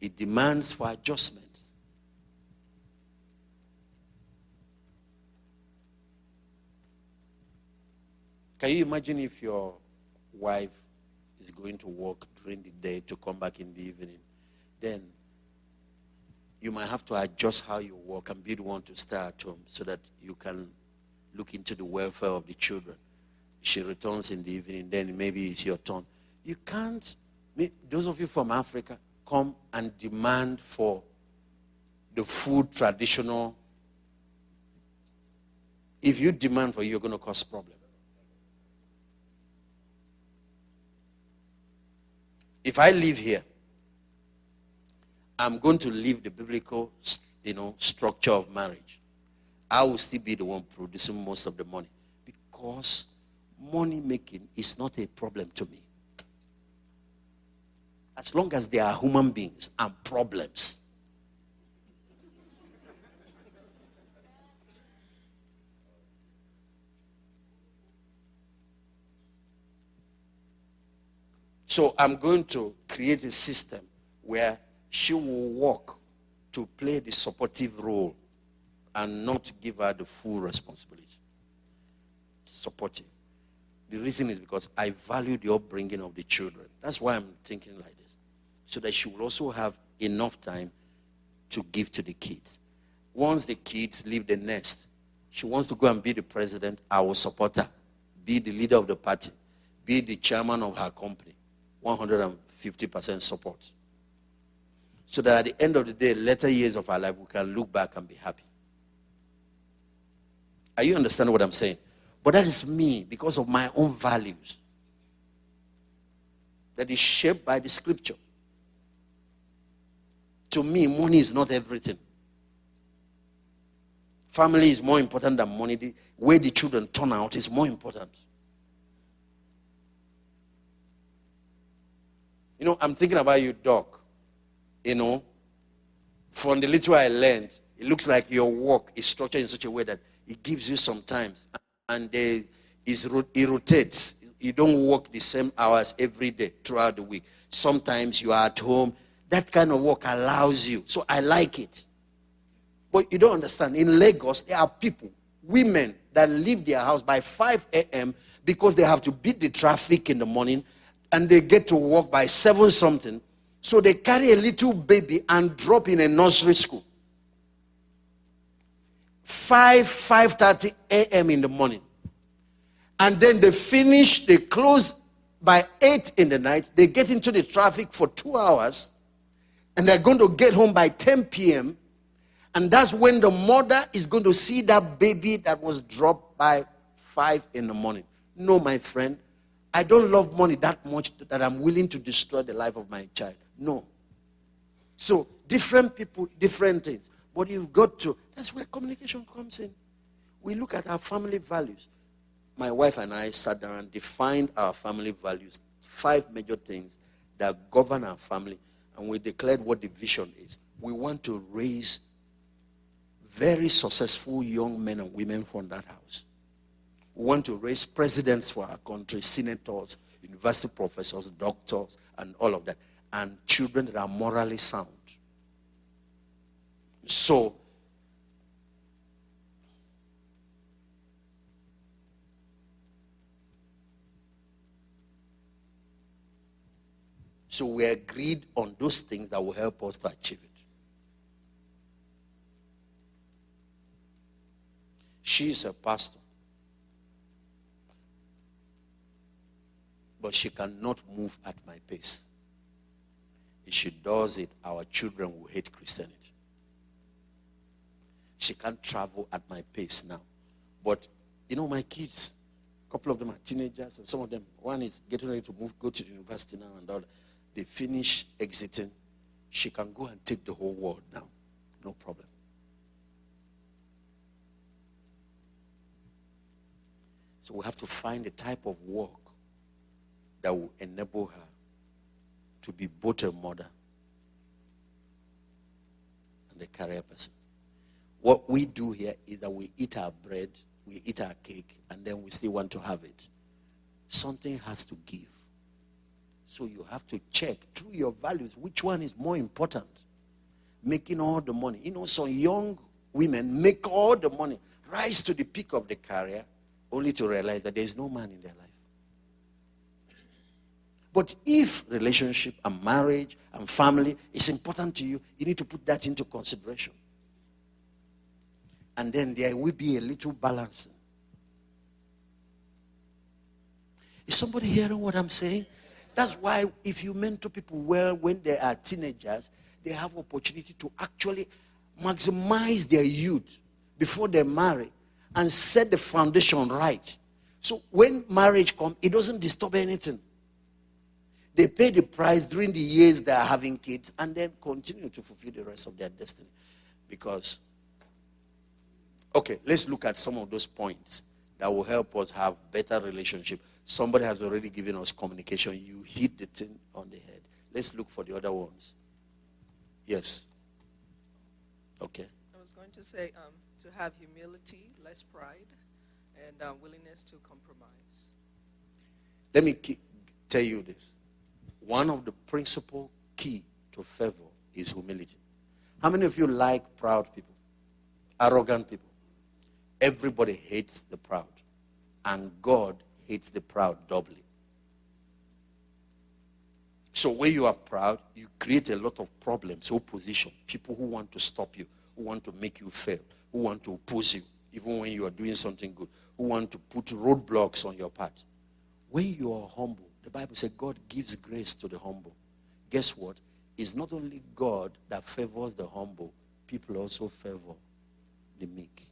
it demands for adjustments. Can you imagine if your wife is going to work during the day to come back in the evening? Then you might have to adjust how you work and be the one to stay at home so that you can look into the welfare of the children. She returns in the evening, then maybe it's your turn. You can't, those of you from Africa, come and demand for the food traditional. If you demand for it, you're going to cause problem. If I live here, I'm going to leave the biblical, structure of marriage. I will still be the one producing most of the money because money making is not a problem to me. As long as there are human beings and problems. So I'm going to create a system where she will work to play the supportive role and not give her the full responsibility. Supportive. The reason is because I value the upbringing of the children. That's why I'm thinking like this. So that she will also have enough time to give to the kids. Once the kids leave the nest, she wants to go and be the president, I will support her. Be the leader of the party. Be the chairman of her company. 150% support. So that at the end of the day, later years of our life, we can look back and be happy. Are you understanding what I'm saying? But that is me because of my own values. That is shaped by the scripture. To me, money is not everything. Family is more important than money. The way the children turn out is more important. I'm thinking about you, Doc. From the little I learned, it looks like your work is structured in such a way that it gives you some times. And it rotates. You don't work the same hours every day throughout the week. Sometimes you are at home. That kind of work allows you. So I like it. But you don't understand. In Lagos, there are people, women, that leave their house by 5 a.m. because they have to beat the traffic in the morning. And they get to work by 7 something. So they carry a little baby and drop in a nursery school. 5:30 a.m. in the morning. And then they finish, they close by 8 in the night. They get into the traffic for 2 hours. And they're going to get home by 10 p.m. And that's when the mother is going to see that baby that was dropped by 5 in the morning. No, my friend. I don't love money that much that I'm willing to destroy the life of my child. No. So, different people, different things. But you've got to, that's where communication comes in. We look at our family values. My wife and I sat down and defined our family values. 5 major things that govern our family. And we declared what the vision is. We want to raise very successful young men and women from that house. We want to raise presidents for our country, senators, university professors, doctors, and all of that. And children that are morally sound. So we agreed on those things that will help us to achieve it. She is a pastor. But she cannot move at my pace. If she does it, our children will hate Christianity. She can't travel at my pace now. But, my kids, a couple of them are teenagers, and some of them, one is getting ready to go to the university now, and all. They finish exiting. She can go and take the whole world now. No problem. So we have to find a type of work that will enable her to be both a mother and a career person. What we do here is that we eat our bread, we eat our cake, and then we still want to have it. something has to give. So you have to check through your values which one is more important. Making all the money. You know, some young women make all the money, rise to the peak of the career, only to realize that there is no man in their life. But if relationship and marriage and family is important to you, you need to put that into consideration. And then there will be a little balancing. Is somebody hearing what I'm saying? That's why if you mentor people well when they are teenagers, they have opportunity to actually maximize their youth before they marry and set the foundation right. So when marriage comes, it doesn't disturb anything. They pay the price during the years they are having kids and then continue to fulfill the rest of their destiny. Because, okay, let's look at some of those points that will help us have better relationship. Somebody has already given us communication. You hit the thing on the head. Let's look for the other ones. Yes. Okay. I was going to say to have humility, less pride, and willingness to compromise. Let me tell you this. One of the principal key to favor is humility. How many of you like proud people? Arrogant people? Everybody hates the proud. And God hates the proud doubly. So when you are proud, you create a lot of problems, opposition, people who want to stop you, who want to make you fail, who want to oppose you, even when you are doing something good, who want to put roadblocks on your path. When you are humble, the Bible says God gives grace to the humble. Guess what? It's not only God that favors the humble, people also favor the meek.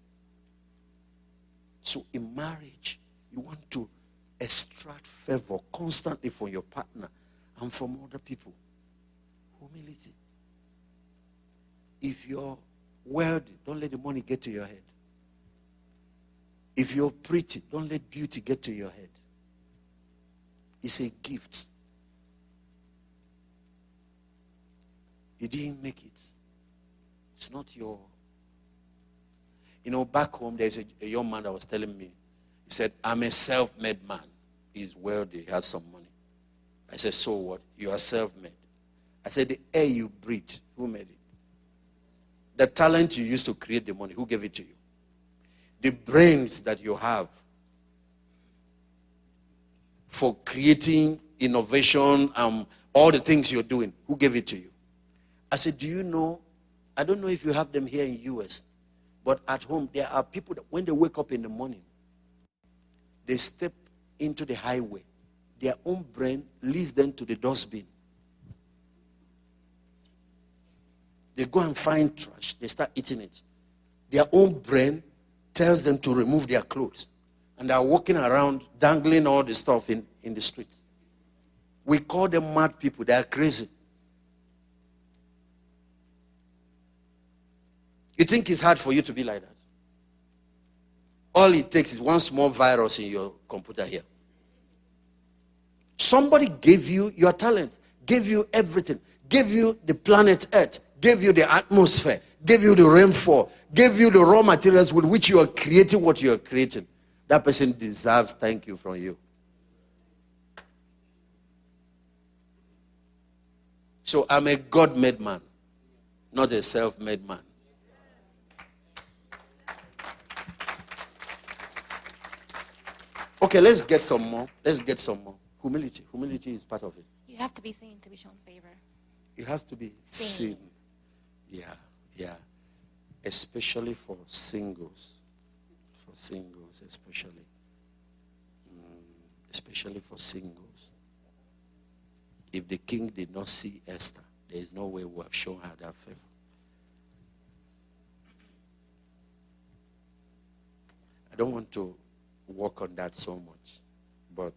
So in marriage, you want to extract favor constantly from your partner and from other people. Humility. If you're wealthy, don't let the money get to your head. If you're pretty, don't let beauty get to your head. It's a gift. You didn't make it. It's not your... You know, back home, there's a young man that was telling me, he said, I'm a self-made man. He's wealthy, he has some money. I said, so what? You are self-made. I said, the air you breathe, who made it? The talent you used to create the money, who gave it to you? The brains that you have for creating innovation and all the things you're doing, who gave it to you? I said, do you know, I don't know if you have them here in US, but at home, there are people that when they wake up in the morning, they step into the highway. Their own brain leads them to the dustbin. They go and find trash. They start eating it. Their own brain tells them to remove their clothes. And they are walking around dangling all the stuff in the street. We call them mad people. They are crazy. You think it's hard for you to be like that? All it takes is one small virus in your computer here. Somebody gave you your talent, gave you everything, gave you the planet Earth, gave you the atmosphere, gave you the rainfall, gave you the raw materials with which you are creating what you are creating. That person deserves thank you from you. So I'm a God-made man, not a self-made man. Okay, let's get some more. Let's get some more. Humility. Humility is part of it. You have to be seen to be shown favor. You have to be seen. Yeah. Especially for singles. For singles, especially. Especially for singles. If the king did not see Esther, there is no way we have shown her that favor. I don't want to work on that so much, but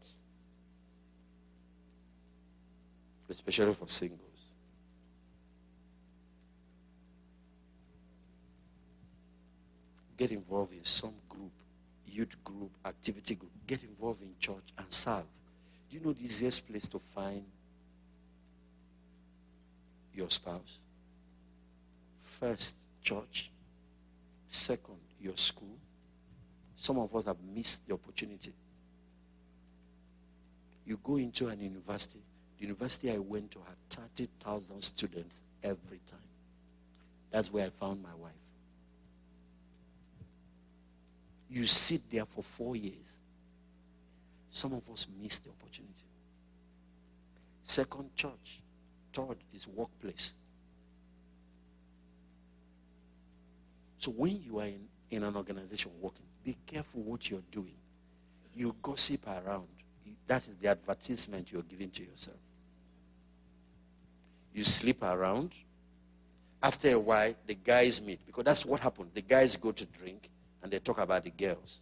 especially for singles. Get involved in some group, youth group, activity group. Get involved in church and serve. Do you know the easiest place to find your spouse? First, church. Second, your school. Some of us have missed the opportunity. You go into an university. The university I went to had 30,000 students every time. That's where I found my wife. You sit there for 4 years. Some of us miss the opportunity. Second, church. Third is workplace. So when you are in an organization working, be careful what you're doing. You gossip around. That is the advertisement you're giving to yourself. You sleep around. After a while, the guys meet. Because that's what happens. The guys go to drink and they talk about the girls.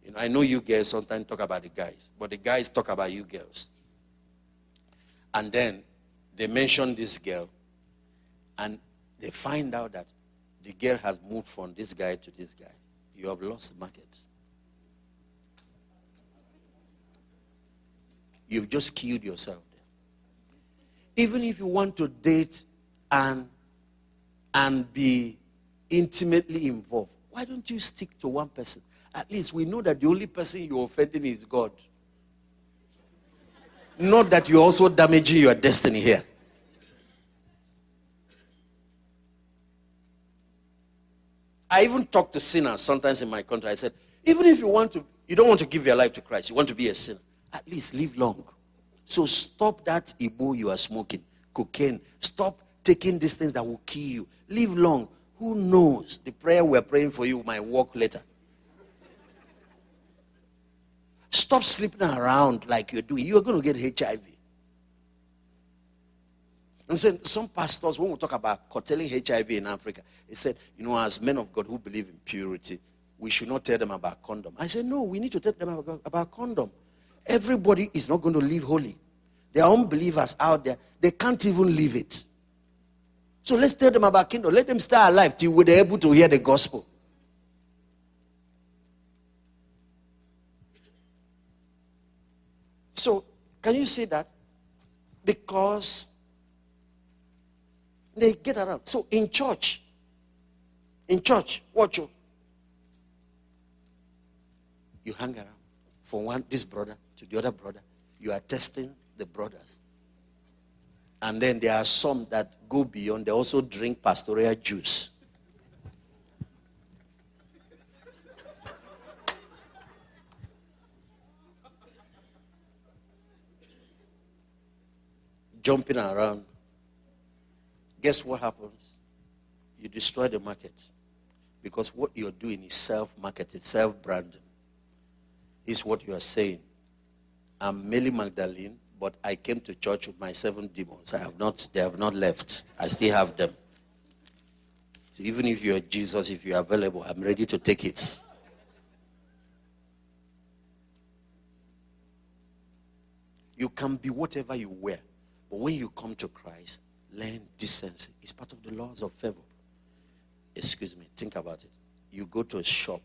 You know, I know you girls sometimes talk about the guys, but the guys talk about you girls. And then they mention this girl, and they find out that the girl has moved from this guy to this guy. You have lost the market. You've just killed yourself there. Even if you want to date and be intimately involved, why don't you stick to one person? At least we know that the only person you're offending is God. Not that you're also damaging your destiny here. I even talk to sinners sometimes in my country. I said, even if you don't want to give your life to Christ, you want to be a sinner, at least live long. So stop that Igbo you are smoking, cocaine. Stop taking these things that will kill you. Live long. Who knows? The prayer we're praying for you might work later. Stop sleeping around like you're doing. You're going to get HIV. And so some pastors, when we talk about curtailing HIV in Africa, they said, you know, as men of God who believe in purity, we should not tell them about condom. I said, no, we need to tell them about condom. Everybody is not going to live holy. There are unbelievers out there. They can't even live it. So let's tell them about kingdom. Let them stay alive till we're able to hear the gospel. So, can you see that? Because they get around. So, in church, watch you. You hang around from this brother to the other brother. You are testing the brothers. And then there are some that go beyond. They also drink pastoral juice. Jumping around. Guess what happens? You destroy the market. Because what you're doing is self-marketing, self-branding. Is what you are saying. I'm Mary Magdalene, but I came to church with my 7 demons. They have not left. I still have them. So even if you're Jesus, if you're available, I'm ready to take it. You can be whatever you wear. But when you come to Christ, learn decency. It's part of the laws of favor. Excuse me, think about it. You go to a shop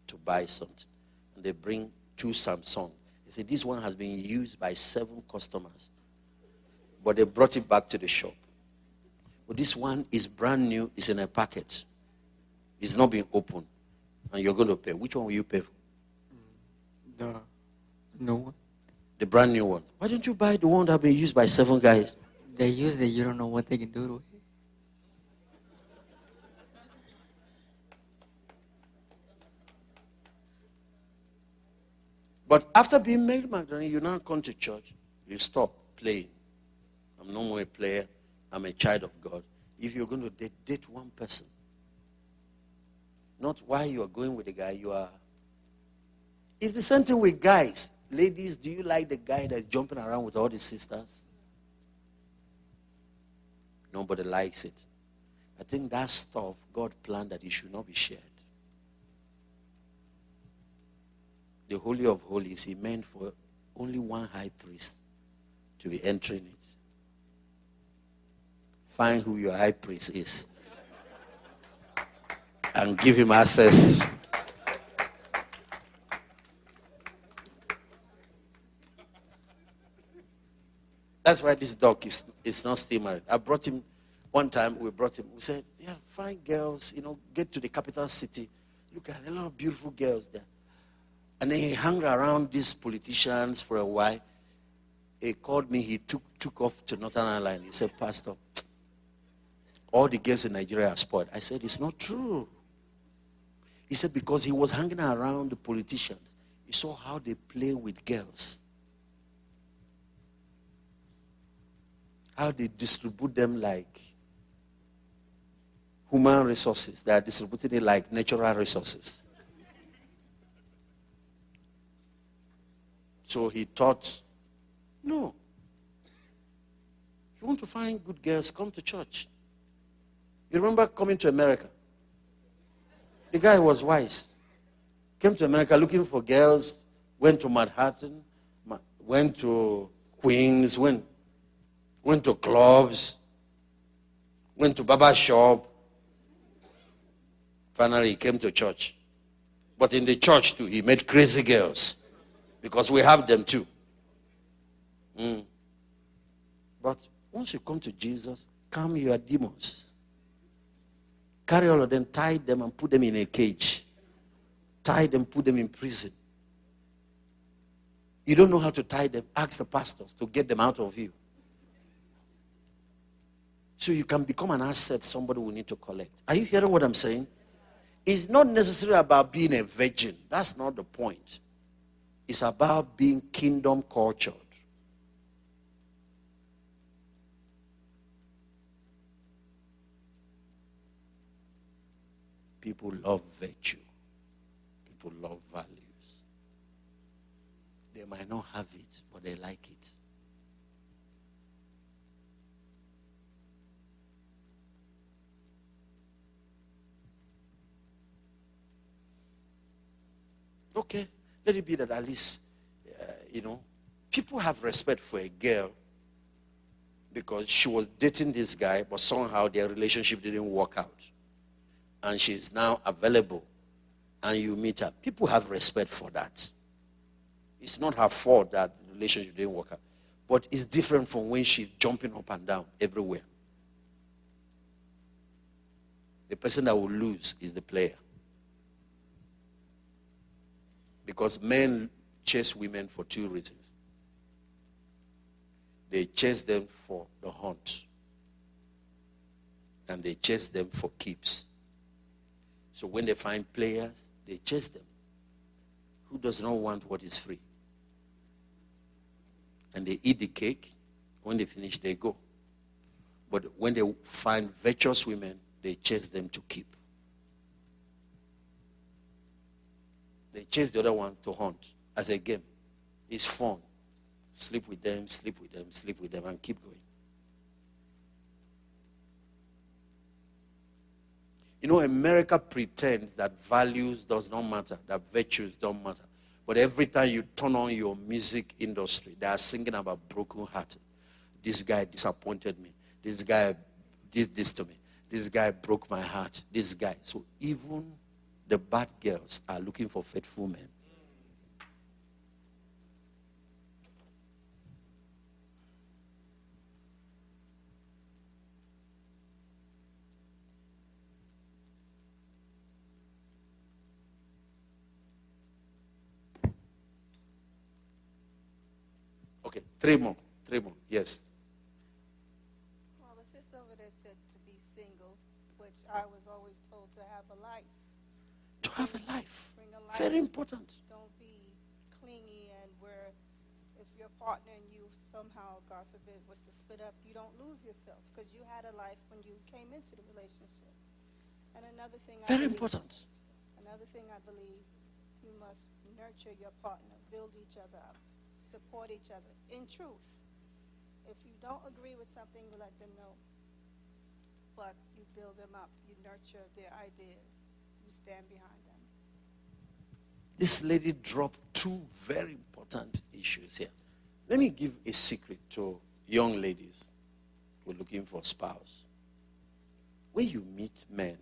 to buy something, and they bring 2 Samsung. They say, this one has been used by 7 customers. But they brought it back to the shop. But this one is brand new, it's in a packet. It's not being opened. And you're going to pay. Which one will you pay for? The new one. The brand new one. Why don't you buy the one that has been used by 7 guys? They use it, you don't know what they can do to it. But after being made Magdalene, you now come to church, you stop playing. I'm no more a player, I'm a child of God. If you're going to date one person, not why you are going with the guy, you are. It's the same thing with guys. Ladies, do you like the guy that's jumping around with all the sisters? Nobody likes it. I think that stuff, God planned that it should not be shared. The Holy of Holies, he meant for only one high priest to be entering it. Find who your high priest is and give him access. That's why this dog is not still married. I brought him, one time we said, yeah, find girls, get to the capital city. Look at a lot of beautiful girls there. And then he hung around these politicians for a while. he called me. He took off to Northern Ireland. He said, Pastor, all the girls in Nigeria are spoiled. I said, it's not true. He said, because he was hanging around the politicians. He saw how they play with girls. How they distribute them like human resources. They are distributing it like natural resources. So he thought, no. If you want to find good girls, come to church. You remember coming to America? The guy was wise. Came to America looking for girls, went to Manhattan, went to Queens, went to clubs, went to barber shop. Finally, he came to church. But in the church too, he met crazy girls. Because we have them too. But once you come to Jesus, calm your demons. Carry all of them, tie them, and put them in a cage. Tie them, put them in prison. You don't know how to tie them, ask the pastors to get them out of you. So you can become an asset somebody will need to collect. Are you hearing what I'm saying? It's not necessarily about being a virgin. That's not the point. It's about being kingdom cultured. People love virtue. People love values. They might not have it, but they like it. Okay, let it be that at least, people have respect for a girl because she was dating this guy, but somehow their relationship didn't work out. And she's now available, and you meet her. People have respect for that. It's not her fault that the relationship didn't work out. But it's different from when she's jumping up and down everywhere. The person that will lose is the player. Because men chase women for two reasons. They chase them for the hunt. And they chase them for keeps. So when they find players, they chase them. Who does not want what is free? And they eat the cake. When they finish, they go. But when they find virtuous women, they chase them to keep. They chase the other ones to hunt as a game. It's fun. Sleep with them, sleep with them, sleep with them, and keep going. America pretends that values does not matter, that virtues don't matter. But every time you turn on your music industry, they are singing about broken heart. This guy disappointed me. This guy did this to me. This guy broke my heart. This guy. So even the bad girls are looking for faithful men. Okay, three more. Yes. Well, the sister over there said to be single, which I was always told to have a life. To have a life. Bring a life. Very important. Don't be clingy, and where if your partner and you somehow, God forbid, was to split up, you don't lose yourself because you had a life when you came into the relationship. And another thing Very important. Another thing I believe, you must nurture your partner, build each other up, support each other in truth. If you don't agree with something, you let them know. But you build them up. You nurture their ideas. You stand behind them. This lady dropped two very important issues here. Let me give a secret to young ladies who are looking for a spouse. When you meet men,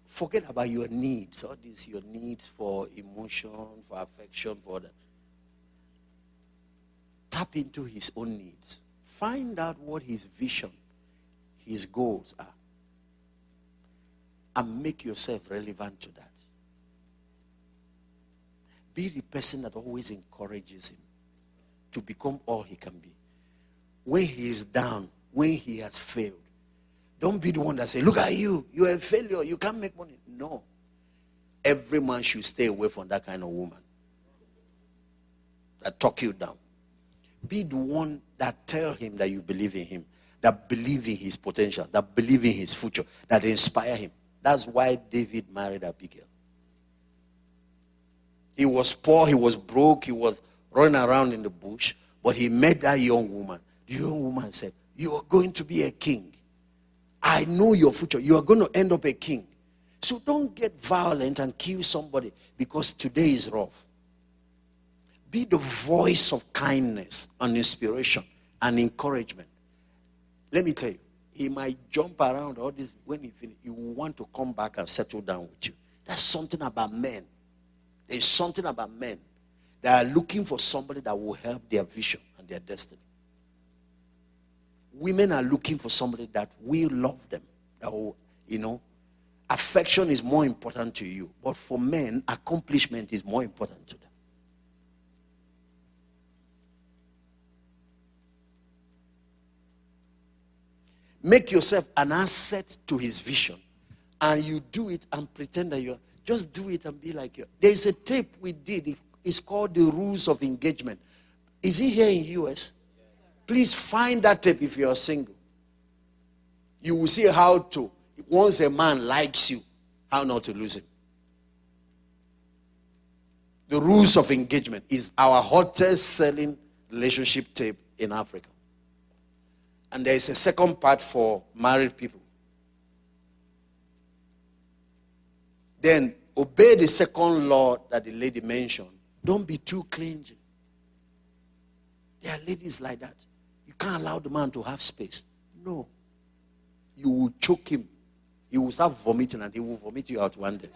forget about your needs. All these your needs for emotion, for affection, for that. Tap into his own needs. Find out what his vision, his goals are. And make yourself relevant to that. Be the person that always encourages him to become all he can be. When he is down, when he has failed, don't be the one that say, look at you, you're a failure, you can't make money. No. Every man should stay away from that kind of woman that talk you down. Be the one that tell him that you believe in him, that believe in his potential, that believe in his future, that inspire him. That's why David married Abigail. He was poor, he was broke, he was running around in the bush, but he met that young woman. The young woman said, you are going to be a king. I know your future. You are going to end up a king. So don't get violent and kill somebody because today is rough. Be the voice of kindness and inspiration and encouragement. Let me tell you, he might jump around all this. When he finishes, he will want to come back and settle down with you. That's something about men. There's something about men that are looking for somebody that will help their vision and their destiny. Women are looking for somebody that will love them. That will, affection is more important to you. But for men, accomplishment is more important to them. Make yourself an asset to his vision. And you do it and pretend that you're... Just do it and be like you. There's a tape we did. It's called The Rules of Engagement. Is it here in US? Please find that tape if you are single. You will see how to, once a man likes you, how not to lose him. The Rules of Engagement is our hottest selling relationship tape in Africa. And there is a second part for married people. Then obey the second law that the lady mentioned. Don't be too clingy. There are ladies like that. You can't allow the man to have space. No. You will choke him. He will start vomiting and he will vomit you out one day.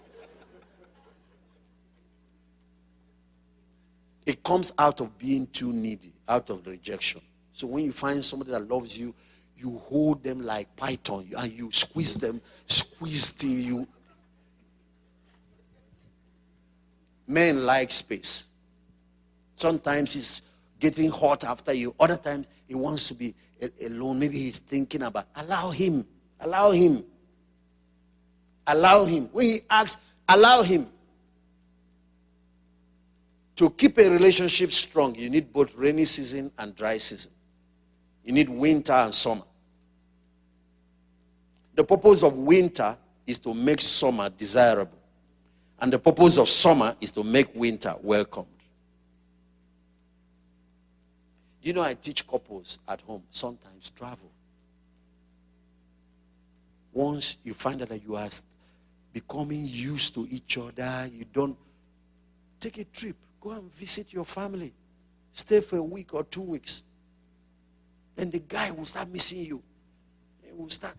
It comes out of being too needy, out of rejection. So when you find somebody that loves you, you hold them like python and you squeeze them, squeeze till you... Men like space. Sometimes he's getting hot after you. Other times he wants to be alone. Maybe he's thinking about... Allow him. Allow him. Allow him. When he asks, allow him. To keep a relationship strong, you need both rainy season and dry season. You need winter and summer. The purpose of winter is to make summer desirable. And the purpose of summer is to make winter welcomed. You know, I teach couples at home. Sometimes travel. Once you find out that you are becoming used to each other, you don't take a trip. Go and visit your family. Stay for a week or 2 weeks. Then the guy will start missing you. He will start.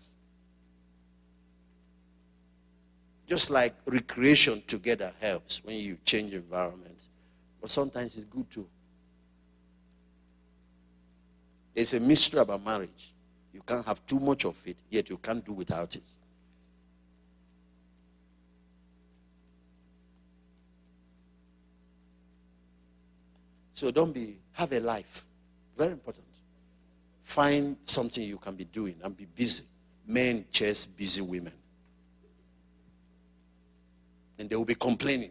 Just like recreation together helps when you change environments. But sometimes it's good too. There's a mystery about marriage. You can't have too much of it, yet you can't do without it. So have a life. Very important. Find something you can be doing and be busy. Men chase busy women. And they will be complaining.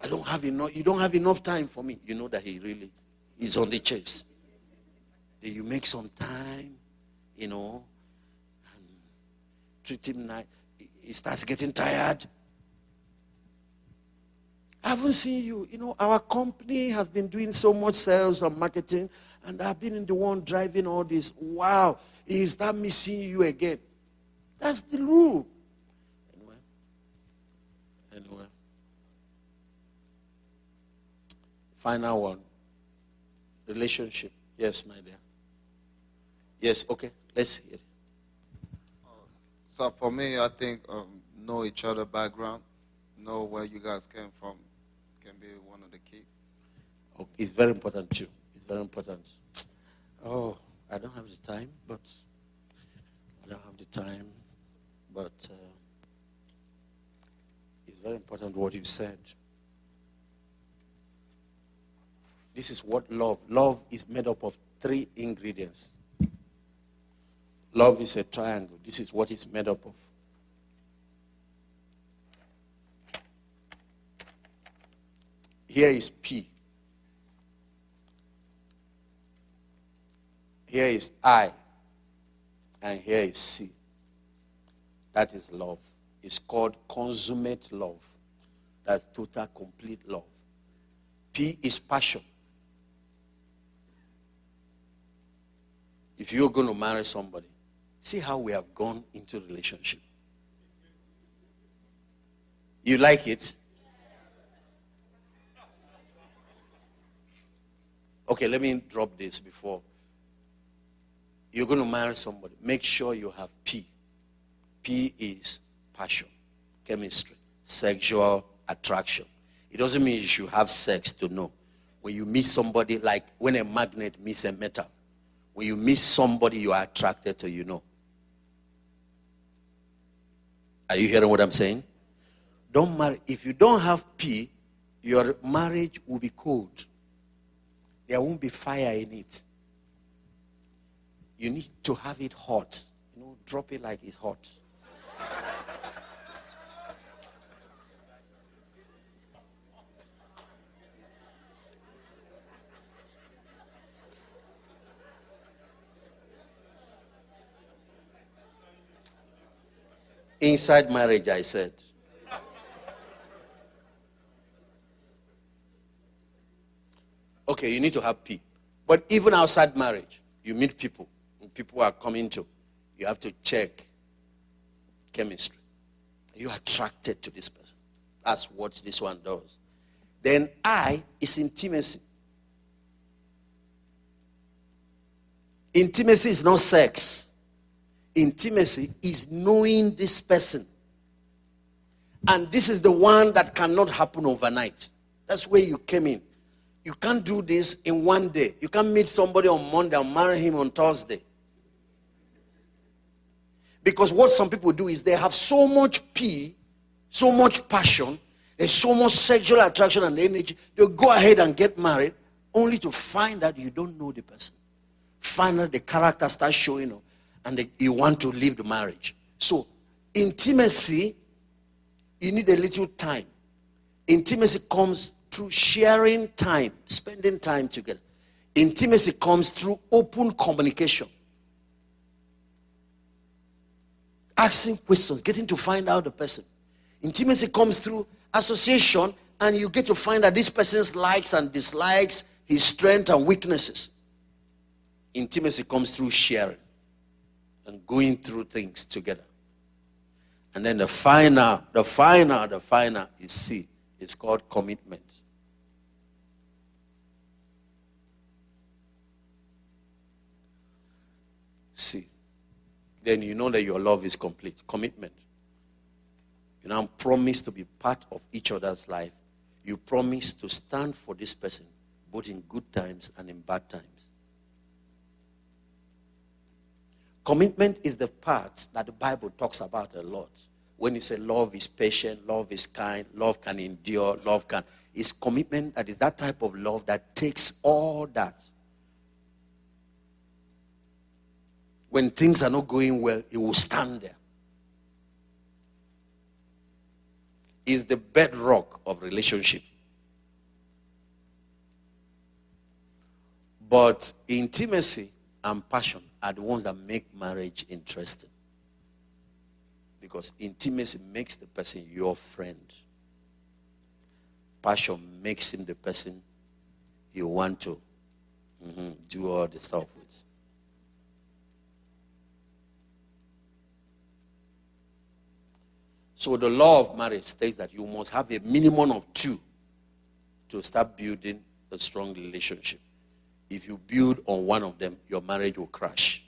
I don't have enough. You don't have enough time for me. You know that he really is on the chase. Then you make some time, and treat him nice. He starts getting tired. I haven't seen you. Our company has been doing so much sales and marketing, and I've been the one driving all this. Wow, he starts missing you again. That's the rule. Anyway. Final one. Relationship. Yes, my dear. Yes, okay. Let's hear it. So for me, I think know each other background, know where you guys came from, can be one of the key. Oh, it's very important too. It's very important. Oh, I don't have the time, but it's very important what you said. This is what love. Love is made up of 3 ingredients. Love is a triangle. This is what it's made up of. Here is P. Here is I. And here is C. That is love. It's called consummate love. That's total, complete love. P is passion. If you're going to marry somebody, see how we have gone into relationship. You like it? Okay, let me drop this before. You're going to marry somebody. Make sure you have P. P is passion, chemistry, sexual attraction. It doesn't mean you should have sex to know. When you meet somebody, like when a magnet meets a metal, when you meet somebody you are attracted to, you know. Are you hearing what I'm saying? Don't marry. If you don't have P, your marriage will be cold. There won't be fire in it. You need to have it hot. You know, drop it like it's hot. Inside marriage, I said. Okay, you need to have P. But even outside marriage, you meet people. And people are coming to. You have to check chemistry. Are you attracted to this person? That's what this one does. Then I is intimacy. Intimacy is not sex. Intimacy is knowing this person. And this is the one that cannot happen overnight. That's where you came in. You can't do this in one day. You can't meet somebody on Monday and marry him on Thursday. Because what some people do is they have so much P, so much passion, there's so much sexual attraction and energy, they'll go ahead and get married only to find out you don't know the person. Find out the character starts showing up and you want to leave the marriage. So, intimacy, you need a little time. Intimacy comes through sharing time, spending time together. Intimacy comes through open communication. Asking questions, getting to find out the person. Intimacy comes through association, and you get to find out this person's likes and dislikes, his strengths and weaknesses. Intimacy comes through sharing and going through things together. And then the final is C. It's called commitment. C. Then you know that your love is complete. Commitment. You now promise to be part of each other's life. You promise to stand for this person, both in good times and in bad times. Commitment is the part that the Bible talks about a lot. When you say love is patient, love is kind, love can endure, love can... It's commitment that is that type of love that takes all that. When things are not going well, it will stand there. It's the bedrock of relationship. But intimacy and passion are the ones that make marriage interesting. Because intimacy makes the person your friend. Passion makes him the person you want to do all the stuff with. So the law of marriage states that you must have a minimum of 2 to start building a strong relationship. If you build on one of them, your marriage will crash.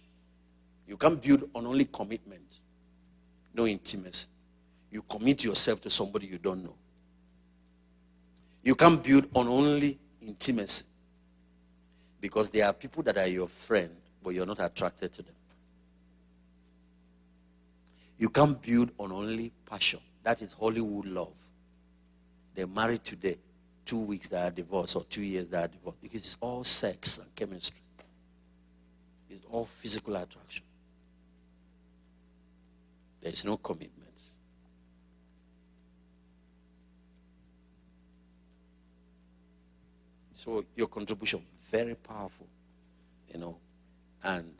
You can't build on only commitment, no intimacy. You commit yourself to somebody you don't know. You can't build on only intimacy because there are people that are your friend, but you're not attracted to them. You can't build on only passion. That is Hollywood love. They're married today. 2 weeks that are divorced or 2 years that are divorced, because it's all sex and chemistry. It's all physical attraction. There is no commitment. So your contribution, very powerful, and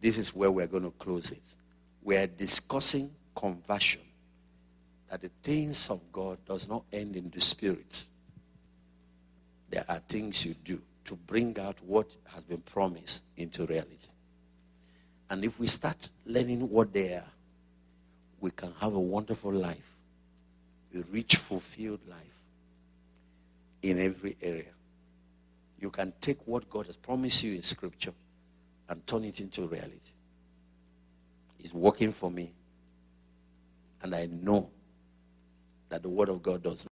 this is where we're going to close it. We're discussing conversion, that the things of God does not end in the spirit. There are things you do to bring out what has been promised into reality. And if we start learning what they are, we can have a wonderful life, a rich, fulfilled life in every area. You can take what God has promised you in Scripture and turn it into reality. It's working for me. And I know that the Word of God does not.